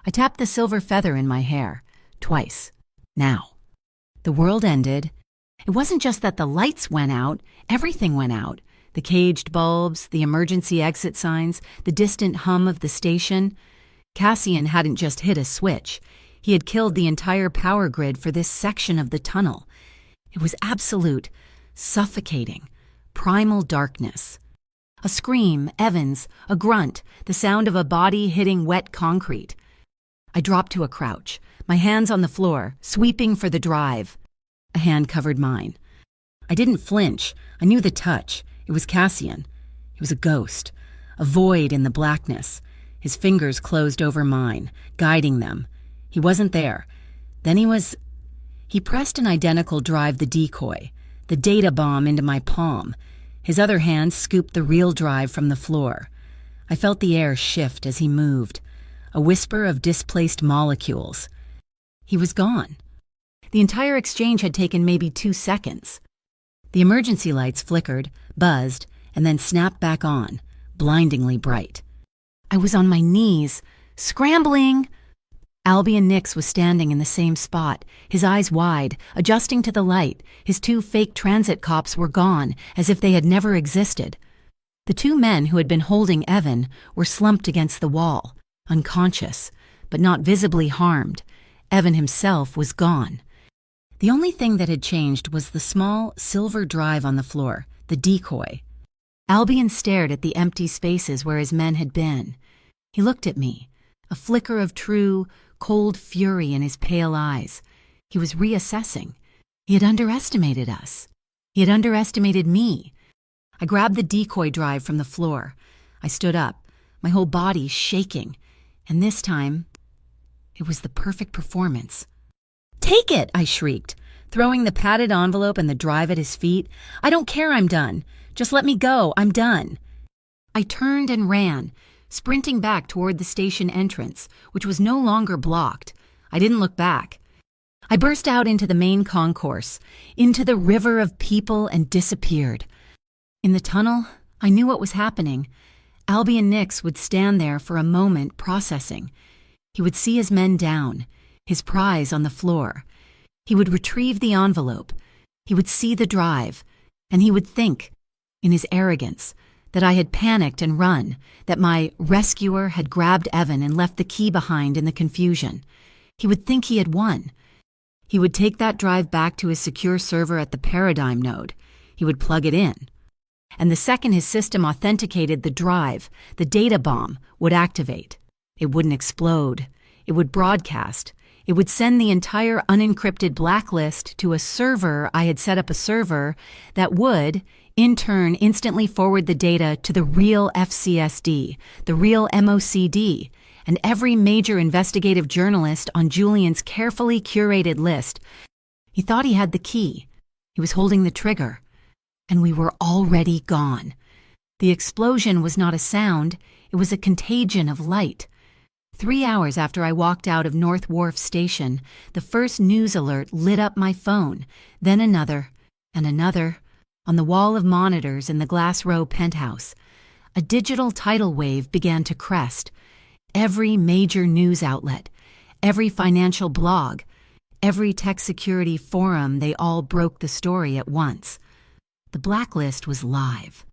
I tapped the silver feather in my hair, twice. Now. The world ended. It wasn't just that the lights went out, everything went out. The caged bulbs, the emergency exit signs, the distant hum of the station. Cassian hadn't just hit a switch. He had killed the entire power grid for this section of the tunnel. It was absolute, suffocating, primal darkness. A scream, Evans, a grunt, the sound of a body hitting wet concrete. I dropped to a crouch, my hands on the floor, sweeping for the drive. A hand covered mine. I didn't flinch. I knew the touch. It was Cassian. He was a ghost, a void in the blackness. His fingers closed over mine, guiding them. He wasn't there. Then he pressed an identical drive, the decoy, the data bomb into my palm. His other hand scooped the real drive from the floor. I felt the air shift as he moved, a whisper of displaced molecules. He was gone. The entire exchange had taken maybe 2 seconds. The emergency lights flickered, buzzed, and then snapped back on, blindingly bright. I was on my knees, scrambling. Albion Nix was standing in the same spot, his eyes wide, adjusting to the light. His 2 fake transit cops were gone, as if they had never existed. The 2 men who had been holding Evan were slumped against the wall, unconscious, but not visibly harmed. Evan himself was gone. The only thing that had changed was the small, silver drive on the floor, the decoy. Albion stared at the empty spaces where his men had been. He looked at me, a flicker of true, cold fury in his pale eyes. He was reassessing. He had underestimated us. He had underestimated me. I grabbed the decoy drive from the floor. I stood up, my whole body shaking, and this time, it was the perfect performance. "Take it!" I shrieked, throwing the padded envelope and the drive at his feet. "I don't care, I'm done. Just let me go, I'm done." I turned and ran, sprinting back toward the station entrance, which was no longer blocked. I didn't look back. I burst out into the main concourse, into the river of people, and disappeared. In the tunnel, I knew what was happening. Albion Nix would stand there for a moment, processing. He would see his men down, his prize on the floor. He would retrieve the envelope. He would see the drive, and he would think, in his arrogance, that I had panicked and run, that my rescuer had grabbed Evan and left the key behind in the confusion. He would think he had won. He would take that drive back to his secure server at the Paradigm node. He would plug it in. And the second his system authenticated the drive, the data bomb would activate. It wouldn't explode. It would broadcast. It would send the entire unencrypted blacklist to a server I had set up a server that would, in turn, instantly forward the data to the real FCSD, the real MOCD, and every major investigative journalist on Julian's carefully curated list. He thought he had the key. He was holding the trigger. And we were already gone. The explosion was not a sound, it was a contagion of light. 3 hours after I walked out of North Wharf Station, the first news alert lit up my phone, then another, and another, on the wall of monitors in the Glass Row penthouse. A digital tidal wave began to crest. Every major news outlet, every financial blog, every tech security forum, they all broke the story at once. The blacklist was live.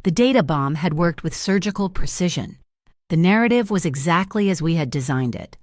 The data bomb had worked with surgical precision. The narrative was exactly as we had designed it.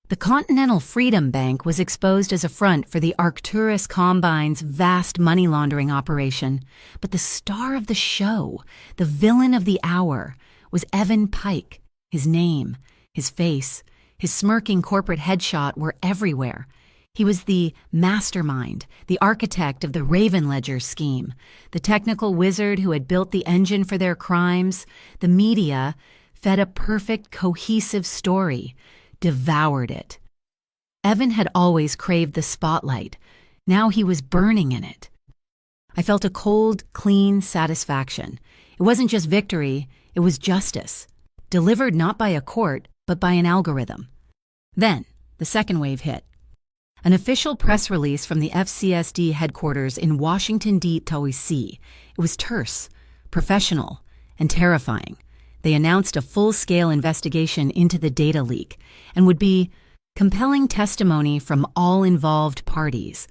The Continental Freedom Bank was exposed as a front for the Arcturus Combine's vast money laundering operation, but the star of the show, the villain of the hour, was Evan Pike. His name, his face, his smirking corporate headshot were everywhere. He was the mastermind, the architect of the Raven Ledger scheme, the technical wizard who had built the engine for their crimes. The media fed a perfect, cohesive story, devoured it. Evan had always craved the spotlight. Now he was burning in it. I felt a cold, clean satisfaction. It wasn't just victory, it was justice, delivered not by a court, but by an algorithm. Then, the second wave hit. An official press release from the FCSD headquarters in Washington, D.C. It was terse, professional, and terrifying. They announced a full-scale investigation into the data leak and would be compelling testimony from all involved parties.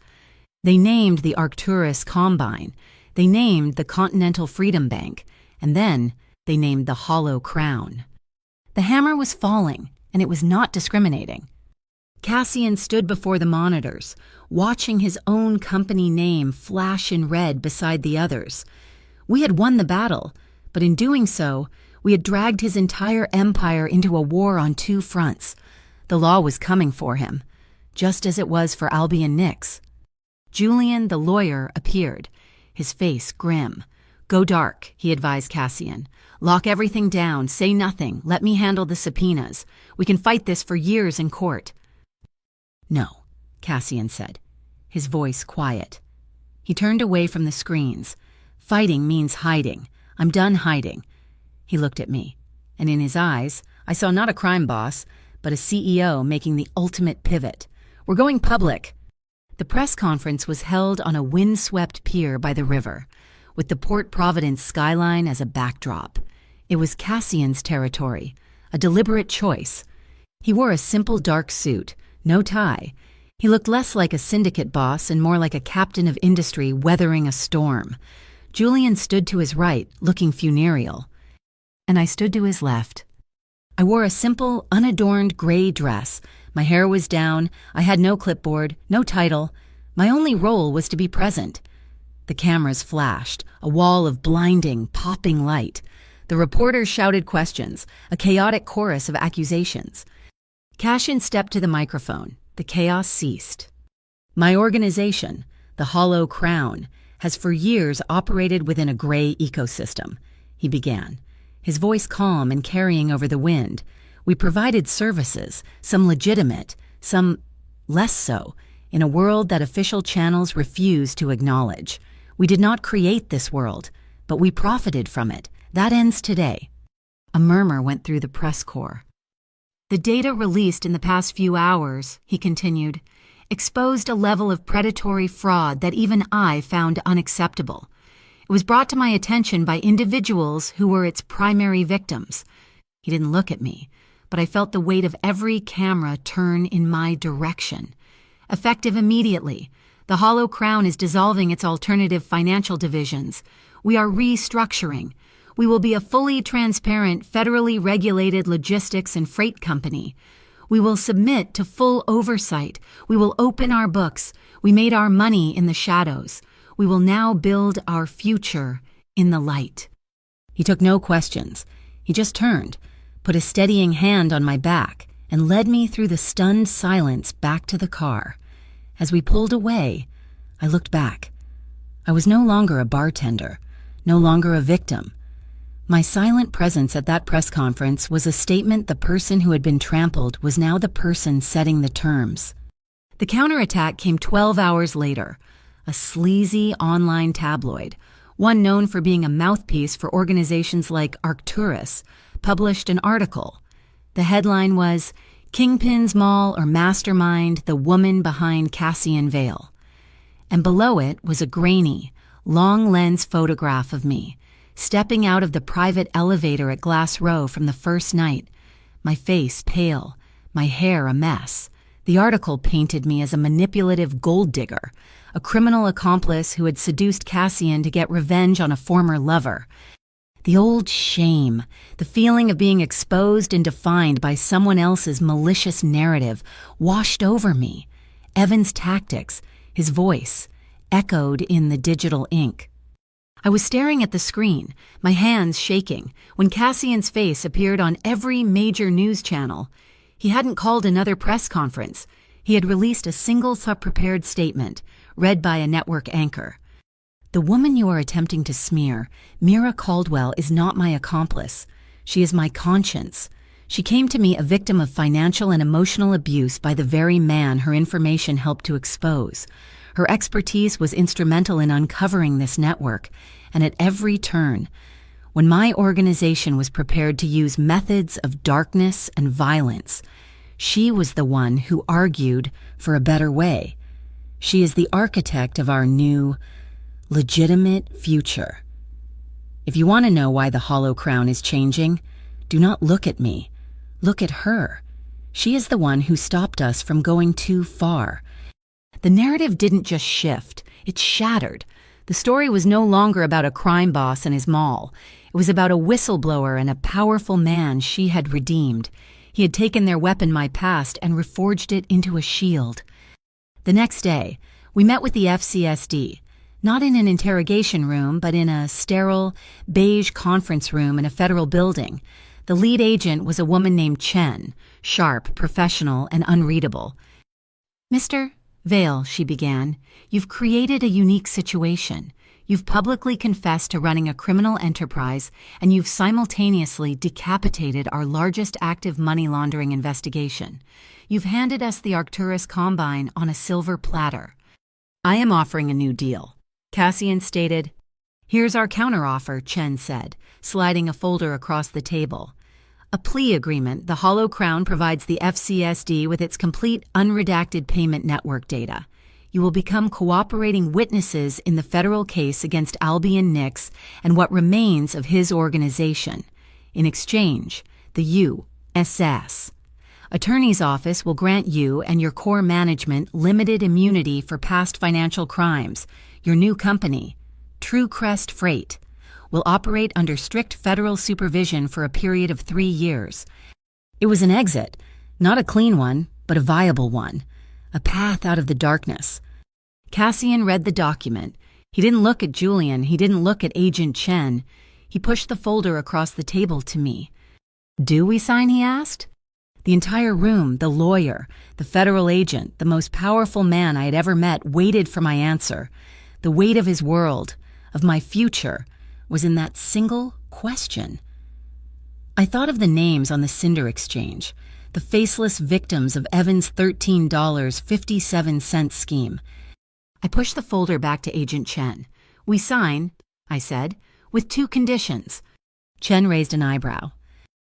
They named the Arcturus Combine, they named the Continental Freedom Bank, and then they named the Hollow Crown. The hammer was falling, and it was not discriminating. Cassian stood before the monitors, watching his own company name flash in red beside the others. We had won the battle, but in doing so, we had dragged his entire empire into a war on two fronts. The law was coming for him, just as it was for Albion Nix. Julian, the lawyer, appeared, his face grim. "Go dark," he advised Cassian. "Lock everything down, say nothing, let me handle the subpoenas. We can fight this for years in court." "No," Cassian said, his voice quiet. He turned away from the screens. "Fighting means hiding. I'm done hiding." He looked at me, and in his eyes, I saw not a crime boss, but a CEO making the ultimate pivot. "We're going public." The press conference was held on a windswept pier by the river, with the Port Providence skyline as a backdrop. It was Cassian's territory, a deliberate choice. He wore a simple dark suit, no tie. He looked less like a syndicate boss and more like a captain of industry weathering a storm. Julian stood to his right, looking funereal, and I stood to his left. I wore a simple, unadorned gray dress. My hair was down. I had no clipboard, no title. My only role was to be present. The cameras flashed, a wall of blinding, popping light. The reporters shouted questions, a chaotic chorus of accusations. Cassian stepped to the microphone. The chaos ceased. "My organization, the Hollow Crown, has for years operated within a gray ecosystem," he began, his voice calm and carrying over the wind. "We provided services, some legitimate, some less so, in a world that official channels refuse to acknowledge. We did not create this world, but we profited from it. That ends today." A murmur went through the press corps. "The data released in the past few hours," he continued, "exposed a level of predatory fraud that even I found unacceptable. It was brought to my attention by individuals who were its primary victims." He didn't look at me, but I felt the weight of every camera turn in my direction. "Effective immediately. The Hollow Crown is dissolving its alternative financial divisions. We are restructuring. We will be a fully transparent, federally regulated logistics and freight company. We will submit to full oversight. We will open our books. We made our money in the shadows. We will now build our future in the light." He took no questions. He just turned, put a steadying hand on my back, and led me through the stunned silence back to the car. As we pulled away, I looked back. I was no longer a bartender, no longer a victim. My silent presence at that press conference was a statement the person who had been trampled was now the person setting the terms. The counterattack came 12 hours later. A sleazy online tabloid, one known for being a mouthpiece for organizations like Arcturus, published an article. The headline was, "Kingpin's Mall or Mastermind, the Woman Behind Cassian Vale." And below it was a grainy, long-lens photograph of me, stepping out of the private elevator at Glass Row from the first night, my face pale, my hair a mess. The article painted me as a manipulative gold digger, a criminal accomplice who had seduced Cassian to get revenge on a former lover. The old shame, the feeling of being exposed and defined by someone else's malicious narrative, washed over me. Evan's tactics, his voice, echoed in the digital ink. I was staring at the screen, my hands shaking, when Cassian's face appeared on every major news channel. He hadn't called another press conference. He had released a single prepared statement, read by a network anchor. "The woman you are attempting to smear, Mira Caldwell, is not my accomplice. She is my conscience. She came to me a victim of financial and emotional abuse by the very man her information helped to expose. Her expertise was instrumental in uncovering this network, and at every turn, when my organization was prepared to use methods of darkness and violence, she was the one who argued for a better way. She is the architect of our new, legitimate future. If you want to know why the Hollow Crown is changing, do not look at me. Look at her. She is the one who stopped us from going too far." The narrative didn't just shift, it shattered. The story was no longer about a crime boss and his mall. It was about a whistleblower and a powerful man she had redeemed. He had taken their weapon, my past, and reforged it into a shield. The next day, we met with the FCSD, not in an interrogation room, but in a sterile, beige conference room in a federal building. The lead agent was a woman named Chen, sharp, professional, and unreadable. "Mr. Vale," she began, "you've created a unique situation. You've publicly confessed to running a criminal enterprise, and you've simultaneously decapitated our largest active money laundering investigation. You've handed us the Arcturus Combine on a silver platter. I am offering a new deal," Cassian stated. "Here's our counteroffer," Chen said, sliding a folder across the table. "A plea agreement. The Hollow Crown provides the FCSD with its complete unredacted payment network data. You will become cooperating witnesses in the federal case against Albion Nix and what remains of his organization. In exchange, the USS Attorney's Office will grant you and your core management limited immunity for past financial crimes. Your new company, True Crest Freight, will operate under strict federal supervision for a period of 3 years." It was an exit, not a clean one, but a viable one, a path out of the darkness. Cassian read the document. He didn't look at Julian. He didn't look at Agent Chen. He pushed the folder across the table to me. "Do we sign?" he asked. The entire room, the lawyer, the federal agent, the most powerful man I had ever met, waited for my answer. The weight of his world, of my future, was in that single question. I thought of the names on the Cinder exchange, the faceless victims of Evan's $13.57 scheme. I pushed the folder back to Agent Chen. "We sign," I said, "with 2 conditions." Chen raised an eyebrow.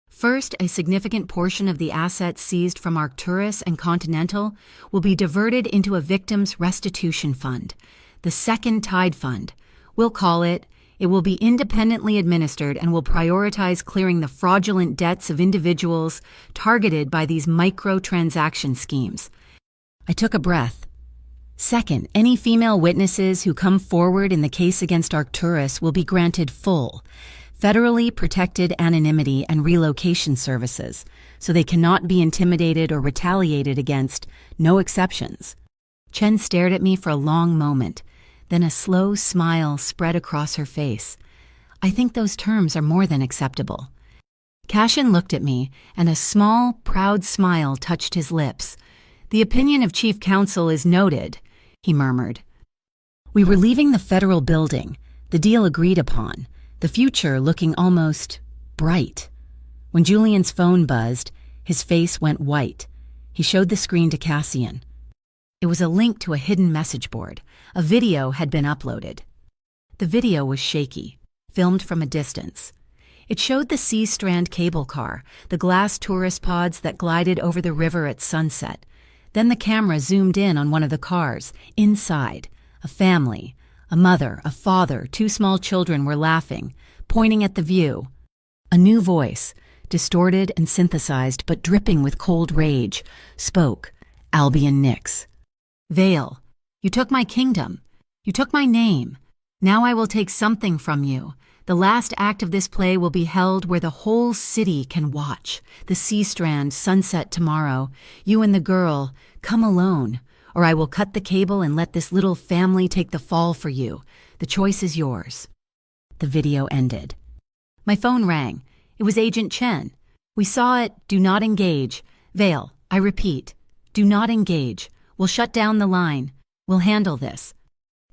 "First, a significant portion of the assets seized from Arcturus and Continental will be diverted into a victims' restitution fund. The second Tide Fund, we'll call it. It will be independently administered and will prioritize clearing the fraudulent debts of individuals targeted by these microtransaction schemes." I took a breath. "Second, any female witnesses who come forward in the case against Arcturus will be granted full, federally protected anonymity and relocation services, so they cannot be intimidated or retaliated against, no exceptions. Chen stared at me for a long moment, then a slow smile spread across her face. I think those terms are more than acceptable. Cashin looked at me, and a small, proud smile touched his lips. The opinion of Chief Counsel is noted, he murmured. We were leaving the federal building, the deal agreed upon, the future looking almost bright. When Julian's phone buzzed, his face went white. He showed the screen to Cassian. It was a link to a hidden message board. A video had been uploaded. The video was shaky, filmed from a distance. It showed the Sea Strand cable car, the glass tourist pods that glided over the river at sunset. Then the camera zoomed in on one of the cars. Inside, a family, a mother, a father, 2 small children were laughing, pointing at the view. A new voice, distorted and synthesized but dripping with cold rage, spoke, Albion Nix. Vale, you took my kingdom. You took my name. Now I will take something from you. The last act of this play will be held where the whole city can watch. The Sea Strand, sunset tomorrow. You and the girl, come alone, or I will cut the cable and let this little family take the fall for you. The choice is yours. The video ended. My phone rang. It was Agent Chen. We saw it. Do not engage. Vale, I repeat, do not engage. We'll shut down the line. We'll handle this.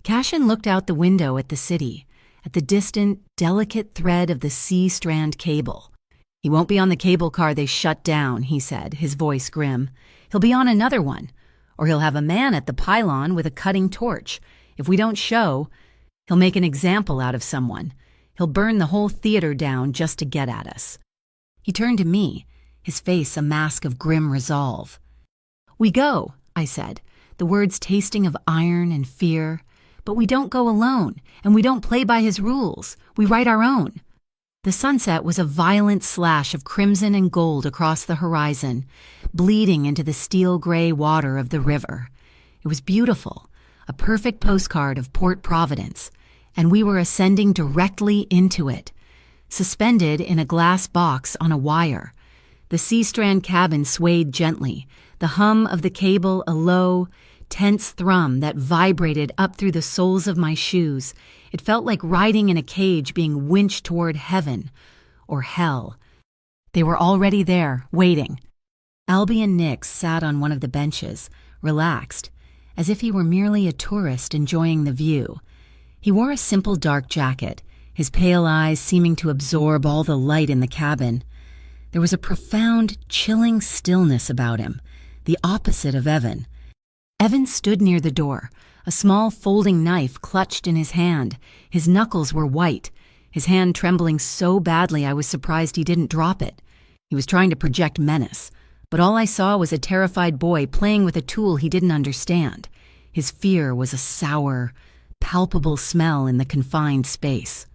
Cashin looked out the window at the city, at the distant, delicate thread of the Sea Strand cable. He won't be on the cable car they shut down, he said, his voice grim. He'll be on another one, or he'll have a man at the pylon with a cutting torch. If we don't show, he'll make an example out of someone. He'll burn the whole theater down just to get at us. He turned to me, his face a mask of grim resolve. We go, I said, the words tasting of iron and fear. But we don't go alone, and we don't play by his rules. We write our own. The sunset was a violent slash of crimson and gold across the horizon, bleeding into the steel-gray water of the river. It was beautiful, a perfect postcard of Port Providence, and we were ascending directly into it, suspended in a glass box on a wire. The Sea Strand cabin swayed gently, the hum of the cable a low, tense thrum that vibrated up through the soles of my shoes. It felt like riding in a cage being winched toward heaven or hell. They were already there, waiting. Albion Nix sat on one of the benches, relaxed, as if he were merely a tourist enjoying the view. He wore a simple dark jacket, his pale eyes seeming to absorb all the light in the cabin. There was a profound, chilling stillness about him, the opposite of Evan. Evan stood near the door, a small folding knife clutched in his hand. His knuckles were white, his hand trembling so badly I was surprised he didn't drop it. He was trying to project menace, but all I saw was a terrified boy playing with a tool he didn't understand. His fear was a sour, palpable smell in the confined space.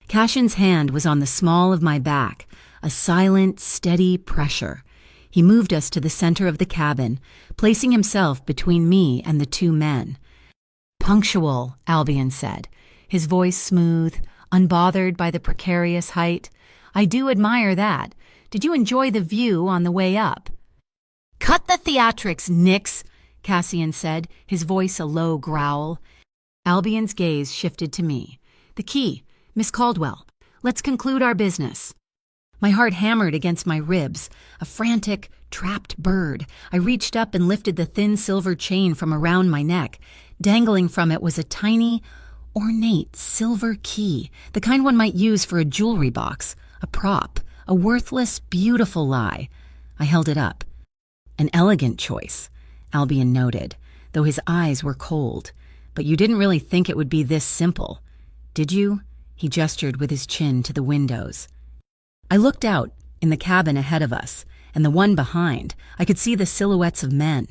Cashin's hand was on the small of my back, a silent, steady pressure. He moved us to the center of the cabin, placing himself between me and the 2 men. Punctual, Albion said, his voice smooth, unbothered by the precarious height. I do admire that. Did you enjoy the view on the way up? Cut the theatrics, Nix, Cassian said, his voice a low growl. Albion's gaze shifted to me. The key, Miss Caldwell. Let's conclude our business. My heart hammered against my ribs, a frantic, trapped bird. I reached up and lifted the thin silver chain from around my neck. Dangling from it was a tiny, ornate silver key, the kind one might use for a jewelry box, a prop, a worthless, beautiful lie. I held it up. An elegant choice, Albion noted, though his eyes were cold. But you didn't really think it would be this simple, did you? He gestured with his chin to the windows. I looked out, in the cabin ahead of us, and the one behind. I could see the silhouettes of men.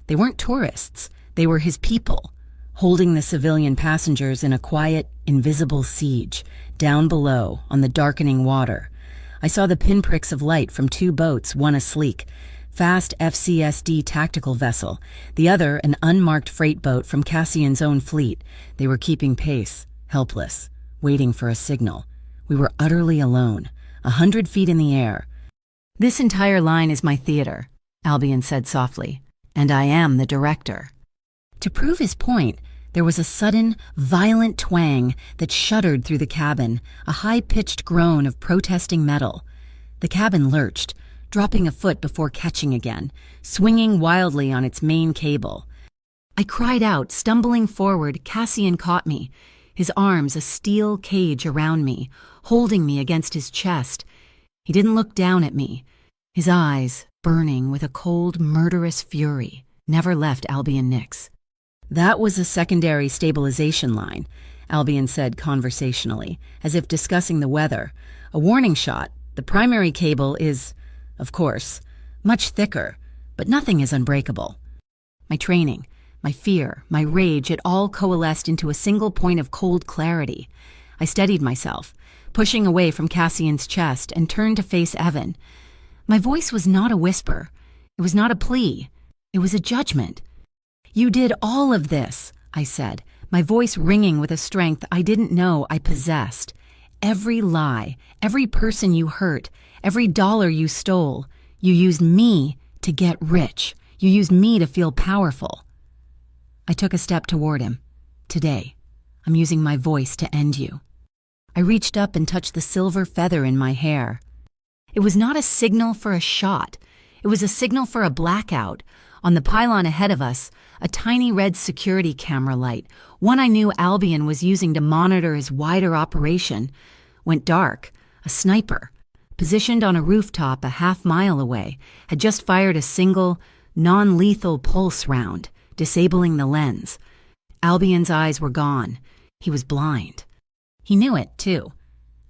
They weren't tourists. They were his people, holding the civilian passengers in a quiet, invisible siege, down below, on the darkening water. I saw the pinpricks of light from 2 boats, one a sleek, fast FCSD tactical vessel, the other an unmarked freight boat from Cassian's own fleet. They were keeping pace, helpless, waiting for a signal. We were utterly alone, 100 feet in the air. "This entire line is my theater," Albion said softly, "and I am the director." To prove his point, there was a sudden, violent twang that shuddered through the cabin, a high-pitched groan of protesting metal. The cabin lurched, dropping a foot before catching again, swinging wildly on its main cable. I cried out, stumbling forward. Cassian caught me, his arms a steel cage around me, holding me against his chest. He didn't look down at me. His eyes, burning with a cold, murderous fury, never left Albion Nix. "That was a secondary stabilization line," Albion said conversationally, as if discussing the weather. "A warning shot. The primary cable is, of course, much thicker, but nothing is unbreakable." My training, my fear, my rage, it all coalesced into a single point of cold clarity. I steadied myself, pushing away from Cassian's chest, and turned to face Evan. My voice was not a whisper. It was not a plea. It was a judgment. "You did all of this," I said, my voice ringing with a strength I didn't know I possessed. "Every lie, every person you hurt, every dollar you stole, you used me to get rich. You used me to feel powerful." I took a step toward him. "Today, I'm using my voice to end you." I reached up and touched the silver feather in my hair. It was not a signal for a shot. It was a signal for a blackout. On the pylon ahead of us, a tiny red security camera light, one I knew Albion was using to monitor his wider operation, went dark. A sniper, positioned on a rooftop a half-mile away, had just fired a single, non-lethal pulse round, disabling the lens. Albion's eyes were gone. He was blind. He knew it, too.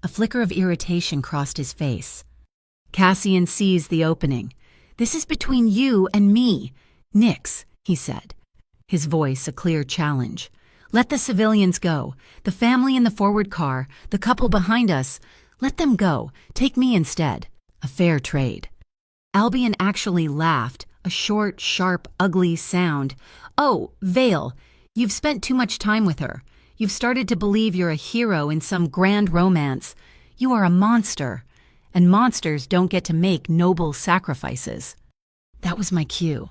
A flicker of irritation crossed his face. Cassian seized the opening. "This is between you and me. Nix," he said, his voice a clear challenge. "Let the civilians go. The family in the forward car, the couple behind us. Let them go. Take me instead. A fair trade." Albion actually laughed, a short, sharp, ugly sound. "Oh, Vale, you've spent too much time with her. You've started to believe you're a hero in some grand romance. You are a monster, and monsters don't get to make noble sacrifices." That was my cue.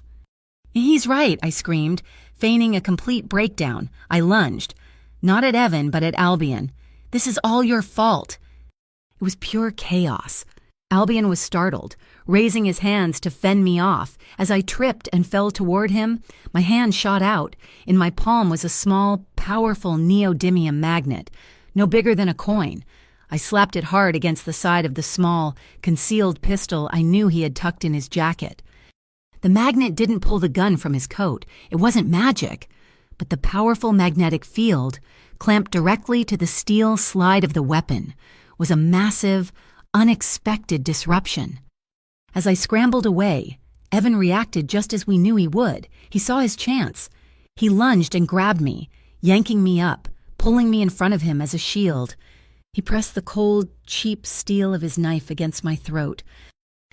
"He's right," I screamed, feigning a complete breakdown. I lunged, not at Evan, but at Albion. "This is all your fault." It was pure chaos. Albion was startled, raising his hands to fend me off. As I tripped and fell toward him, my hand shot out. In my palm was a small, powerful neodymium magnet, no bigger than a coin. I slapped it hard against the side of the small, concealed pistol I knew he had tucked in his jacket. The magnet didn't pull the gun from his coat. It wasn't magic. But the powerful magnetic field, clamped directly to the steel slide of the weapon, was a massive, unexpected disruption. As I scrambled away, Evan reacted just as we knew he would. He saw his chance. He lunged and grabbed me, yanking me up, pulling me in front of him as a shield. He pressed the cold, cheap steel of his knife against my throat.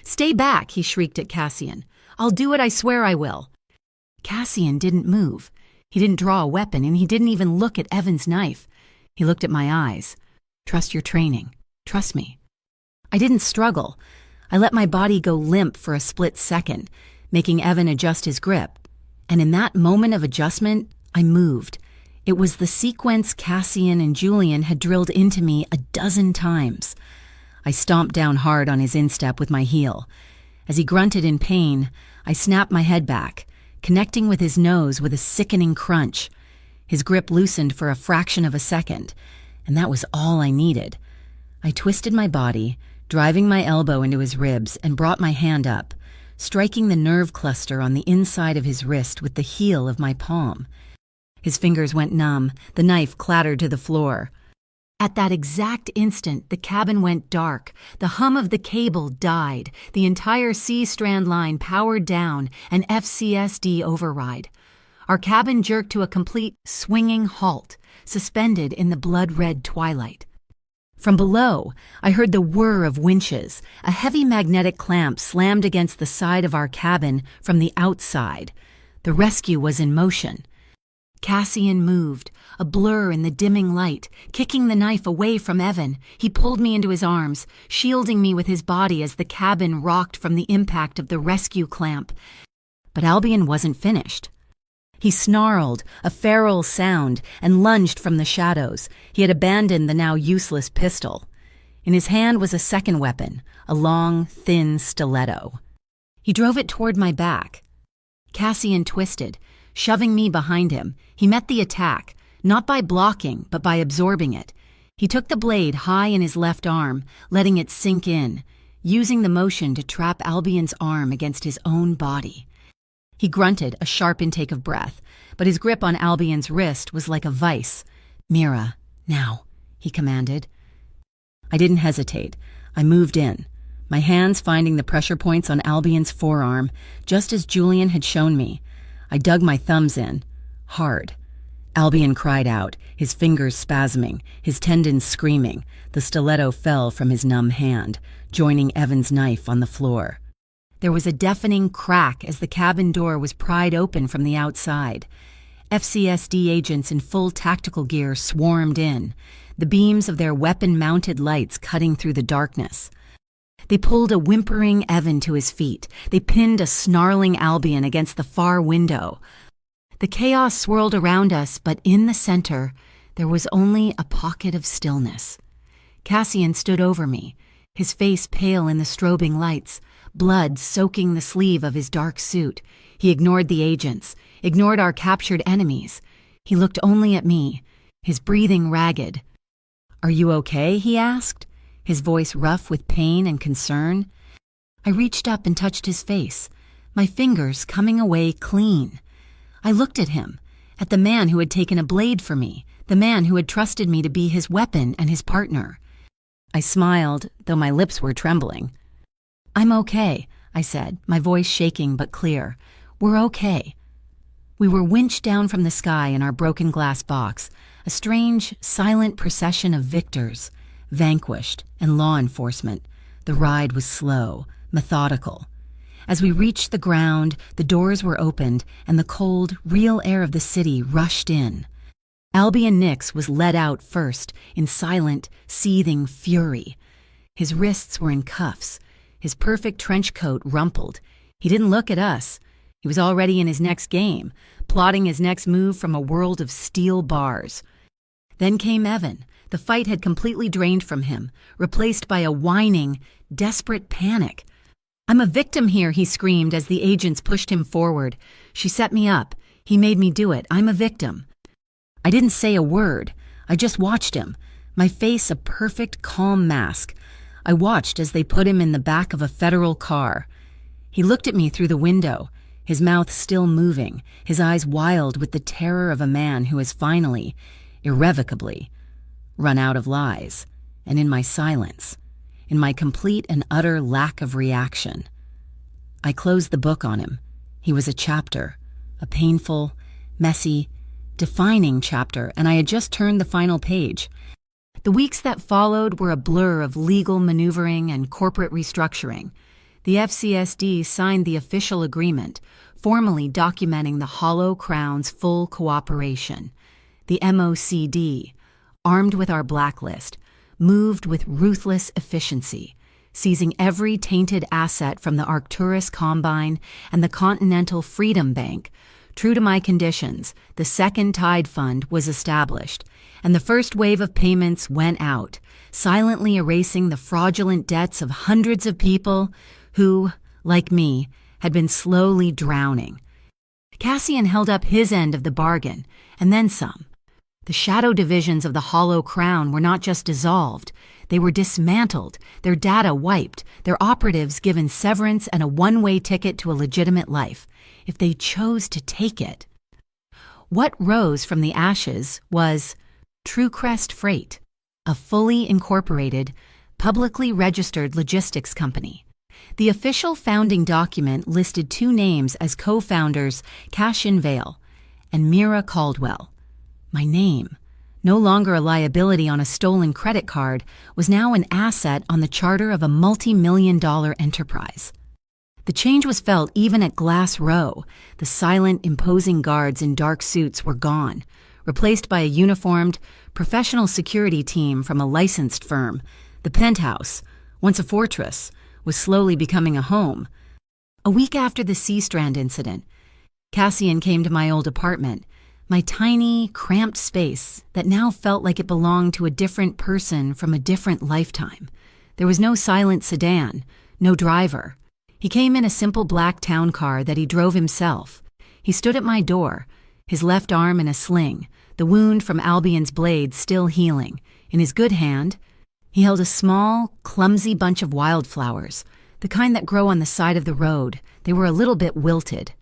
"Stay back," he shrieked at Cassian. "I'll do it, I swear I will." Cassian didn't move. He didn't draw a weapon, and he didn't even look at Evan's knife. He looked at my eyes. "Trust your training. Trust me." I didn't struggle. I let my body go limp for a split second, making Evan adjust his grip. And in that moment of adjustment, I moved. It was the sequence Cassian and Julian had drilled into me a dozen times. I stomped down hard on his instep with my heel. As he grunted in pain, I snapped my head back, connecting with his nose with a sickening crunch. His grip loosened for a fraction of a second, and that was all I needed. I twisted my body, driving my elbow into his ribs, and brought my hand up, striking the nerve cluster on the inside of his wrist with the heel of my palm. His fingers went numb, the knife clattered to the floor. At that exact instant, the cabin went dark. The hum of the cable died. The entire C-strand line powered down, an FCSD override. Our cabin jerked to a complete swinging halt, suspended in the blood-red twilight. From below, I heard the whir of winches. A heavy magnetic clamp slammed against the side of our cabin from the outside. The rescue was in motion. Cassian moved, a blur in the dimming light, kicking the knife away from Evan. He pulled me into his arms, shielding me with his body as the cabin rocked from the impact of the rescue clamp. But Albion wasn't finished. He snarled, a feral sound, and lunged from the shadows. He had abandoned the now useless pistol. In his hand was a second weapon, a long, thin stiletto. He drove it toward my back. Cassian twisted, shoving me behind him. He met the attack, not by blocking, but by absorbing it. He took the blade high in his left arm, letting it sink in, using the motion to trap Albion's arm against his own body. He grunted, a sharp intake of breath, but his grip on Albion's wrist was like a vice. "Mira, now," he commanded. I didn't hesitate. I moved in, my hands finding the pressure points on Albion's forearm, just as Julian had shown me. I dug my thumbs in, hard. Albion cried out, his fingers spasming, his tendons screaming. The stiletto fell from his numb hand, joining Evan's knife on the floor. There was a deafening crack as the cabin door was pried open from the outside. FCSD agents in full tactical gear swarmed in, the beams of their weapon-mounted lights cutting through the darkness. They pulled a whimpering Evan to his feet. They pinned a snarling Albion against the far window. The chaos swirled around us, but in the center, there was only a pocket of stillness. Cassian stood over me, his face pale in the strobing lights, blood soaking the sleeve of his dark suit. He ignored the agents, ignored our captured enemies. He looked only at me, his breathing ragged. "Are you okay?" he asked, his voice rough with pain and concern. I reached up and touched his face, my fingers coming away clean. I looked at him, at the man who had taken a blade for me, the man who had trusted me to be his weapon and his partner. I smiled, though my lips were trembling. "I'm okay," I said, my voice shaking but clear. "We're okay." We were winched down from the sky in our broken glass box, a strange, silent procession of victors, vanquished, and law enforcement. The ride was slow, methodical. As we reached the ground, the doors were opened, and the cold, real air of the city rushed in. Albion Nix was led out first, in silent, seething fury. His wrists were in cuffs, his perfect trench coat rumpled. He didn't look at us. He was already in his next game, plotting his next move from a world of steel bars. Then came Evan. The fight had completely drained from him, replaced by a whining, desperate panic. "I'm a victim here," he screamed as the agents pushed him forward. "She set me up. He made me do it. I'm a victim." I didn't say a word. I just watched him, my face a perfect, calm mask. I watched as they put him in the back of a federal car. He looked at me through the window, his mouth still moving, his eyes wild with the terror of a man who has finally, irrevocably, run out of lies. And in my silence, in my complete and utter lack of reaction, I closed the book on him. He was a chapter, a painful, messy, defining chapter, and I had just turned the final page. The weeks that followed were a blur of legal maneuvering and corporate restructuring. The FCSD signed the official agreement, formally documenting the Hollow Crown's full cooperation. The MOCD, armed with our blacklist, moved with ruthless efficiency, seizing every tainted asset from the Arcturus Combine and the Continental Freedom Bank. True to my conditions, the second Tide Fund was established, and the first wave of payments went out, silently erasing the fraudulent debts of hundreds of people who, like me, had been slowly drowning. Cassian held up his end of the bargain, and then some. The shadow divisions of the Hollow Crown were not just dissolved, they were dismantled, their data wiped, their operatives given severance and a one-way ticket to a legitimate life, if they chose to take it. What rose from the ashes was TrueCrest Freight, a fully incorporated, publicly registered logistics company. The official founding document listed two names as co-founders, Cashin Vale and Mira Caldwell. My name, no longer a liability on a stolen credit card, was now an asset on the charter of a multi-million-dollar enterprise. The change was felt even at Glass Row. The silent, imposing guards in dark suits were gone, replaced by a uniformed, professional security team from a licensed firm. The penthouse, once a fortress, was slowly becoming a home. A week after the Sea Strand incident, Cassian came to my old apartment, my tiny, cramped space that now felt like it belonged to a different person from a different lifetime. There was no silent sedan, no driver. He came in a simple black town car that he drove himself. He stood at my door, his left arm in a sling, the wound from Albion's blade still healing. In his good hand, he held a small, clumsy bunch of wildflowers, the kind that grow on the side of the road. They were a little bit wilted.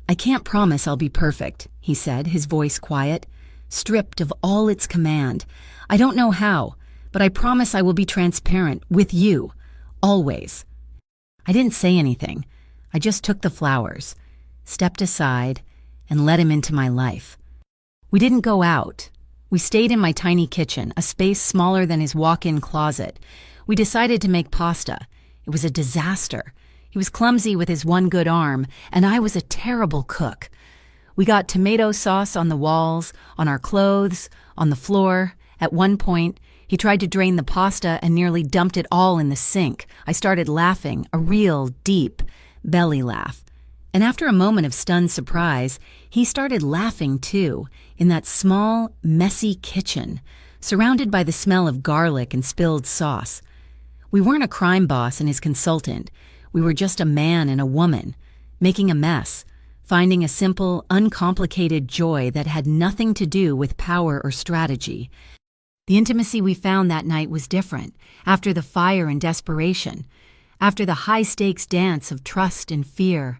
"I can't promise I'll be perfect," he said, his voice quiet, stripped of all its command. "I don't know how, but I promise I will be transparent with you, always." I didn't say anything. I just took the flowers, stepped aside, and let him into my life. We didn't go out. We stayed in my tiny kitchen, a space smaller than his walk-in closet. We decided to make pasta. It was a disaster. He was clumsy with his one good arm, and I was a terrible cook. We got tomato sauce on the walls, on our clothes, on the floor. At one point, he tried to drain the pasta and nearly dumped it all in the sink. I started laughing, a real, deep belly laugh. And after a moment of stunned surprise, he started laughing too, in that small, messy kitchen, surrounded by the smell of garlic and spilled sauce. We weren't a crime boss and his consultant. We were just a man and a woman, making a mess, finding a simple, uncomplicated joy that had nothing to do with power or strategy. The intimacy we found that night was different, after the fire and desperation, after the high-stakes dance of trust and fear.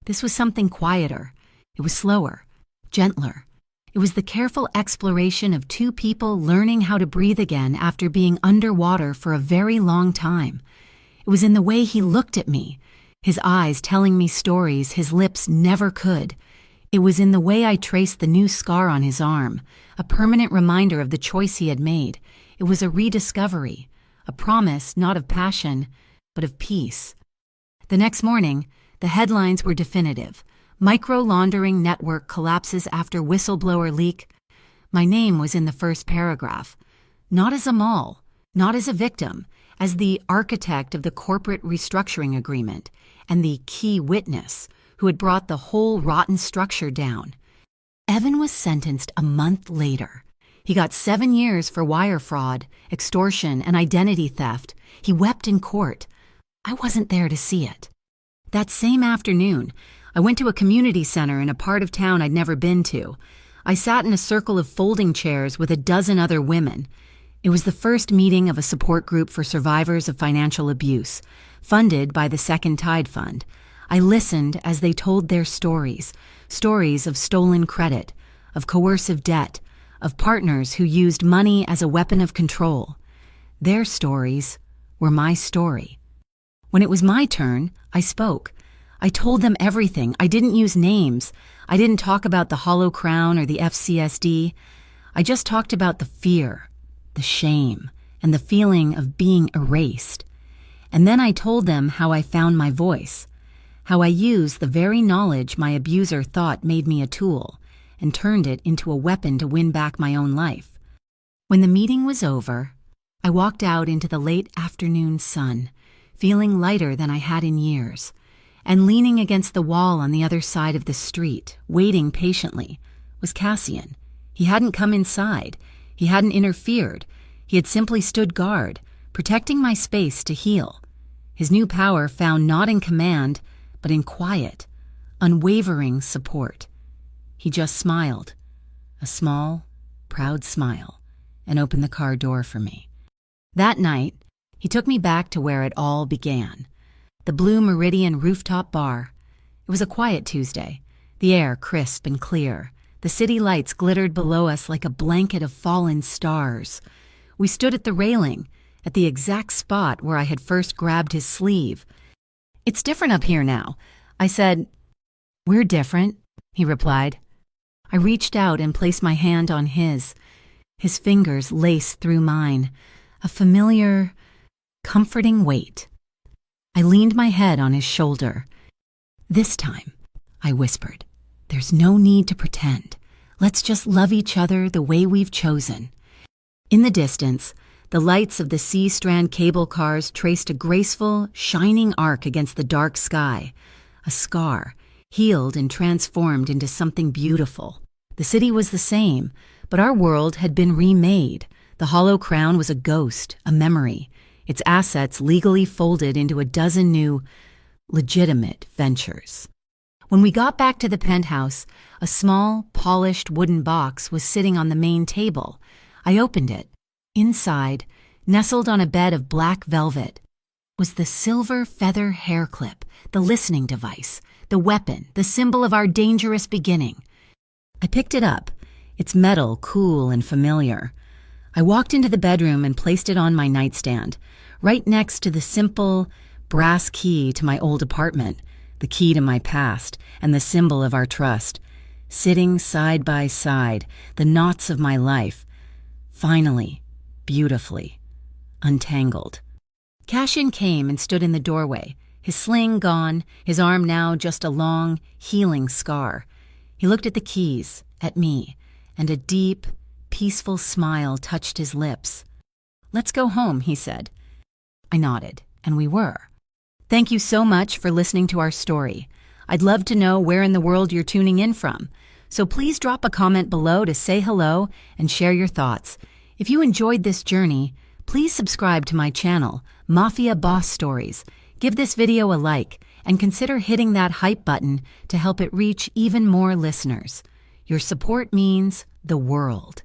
This was something quieter. It was slower, gentler. It was the careful exploration of two people learning how to breathe again after being underwater for a very long time. It was in the way he looked at me, his eyes telling me stories his lips never could. It was in the way I traced the new scar on his arm, a permanent reminder of the choice he had made. It was a rediscovery, a promise not of passion, but of peace. The next morning, the headlines were definitive. Micro-laundering network collapses after whistleblower leak. My name was in the first paragraph. Not as a mall, not as a victim, as the architect of the corporate restructuring agreement and the key witness who had brought the whole rotten structure down. Evan was sentenced a month later. He got 7 years for wire fraud, extortion, and identity theft. He wept in court. I wasn't there to see it. That same afternoon, I went to a community center in a part of town I'd never been to. I sat in a circle of folding chairs with a dozen other women. It was the first meeting of a support group for survivors of financial abuse, funded by the Second Tide Fund. I listened as they told their stories, stories of stolen credit, of coercive debt, of partners who used money as a weapon of control. Their stories were my story. When it was my turn, I spoke. I told them everything. I didn't use names. I didn't talk about the Hollow Crown or the FCSD. I just talked about the fear, the shame, and the feeling of being erased. And then I told them how I found my voice, how I used the very knowledge my abuser thought made me a tool and turned it into a weapon to win back my own life. When the meeting was over, I walked out into the late afternoon sun, feeling lighter than I had in years, and leaning against the wall on the other side of the street, waiting patiently, was Cassian. He hadn't come inside. He hadn't interfered. He had simply stood guard, protecting my space to heal. His new power found not in command, but in quiet, unwavering support. He just smiled, a small, proud smile, and opened the car door for me. That night, he took me back to where it all began, the Blue Meridian rooftop bar. It was a quiet Tuesday, the air crisp and clear. The city lights glittered below us like a blanket of fallen stars. We stood at the railing, at the exact spot where I had first grabbed his sleeve. "It's different up here now," I said. "We're different," he replied. I reached out and placed my hand on his. His fingers laced through mine, a familiar, comforting weight. I leaned my head on his shoulder. "This time," I whispered, "there's no need to pretend. Let's just love each other the way we've chosen." In the distance, the lights of the C-Strand cable cars traced a graceful, shining arc against the dark sky. A scar, healed and transformed into something beautiful. The city was the same, but our world had been remade. The Hollow Crown was a ghost, a memory, its assets legally folded into a dozen new, legitimate ventures. When we got back to the penthouse, a small, polished wooden box was sitting on the main table. I opened it. Inside, nestled on a bed of black velvet, was the silver feather hair clip, the listening device, the weapon, the symbol of our dangerous beginning. I picked it up, its metal cool and familiar. I walked into the bedroom and placed it on my nightstand, right next to the simple, brass key to my old apartment, the key to my past, and the symbol of our trust. Sitting side by side, the knots of my life, finally, beautifully, untangled. Cashin came and stood in the doorway, his sling gone, his arm now just a long, healing scar. He looked at the keys, at me, and a deep, peaceful smile touched his lips. "Let's go home," he said. I nodded, and we were. Thank you so much for listening to our story. I'd love to know where in the world you're tuning in from, so please drop a comment below to say hello and share your thoughts. If you enjoyed this journey, please subscribe to my channel, Mafia Boss Stories. Give this video a like, and consider hitting that hype button to help it reach even more listeners. Your support means the world.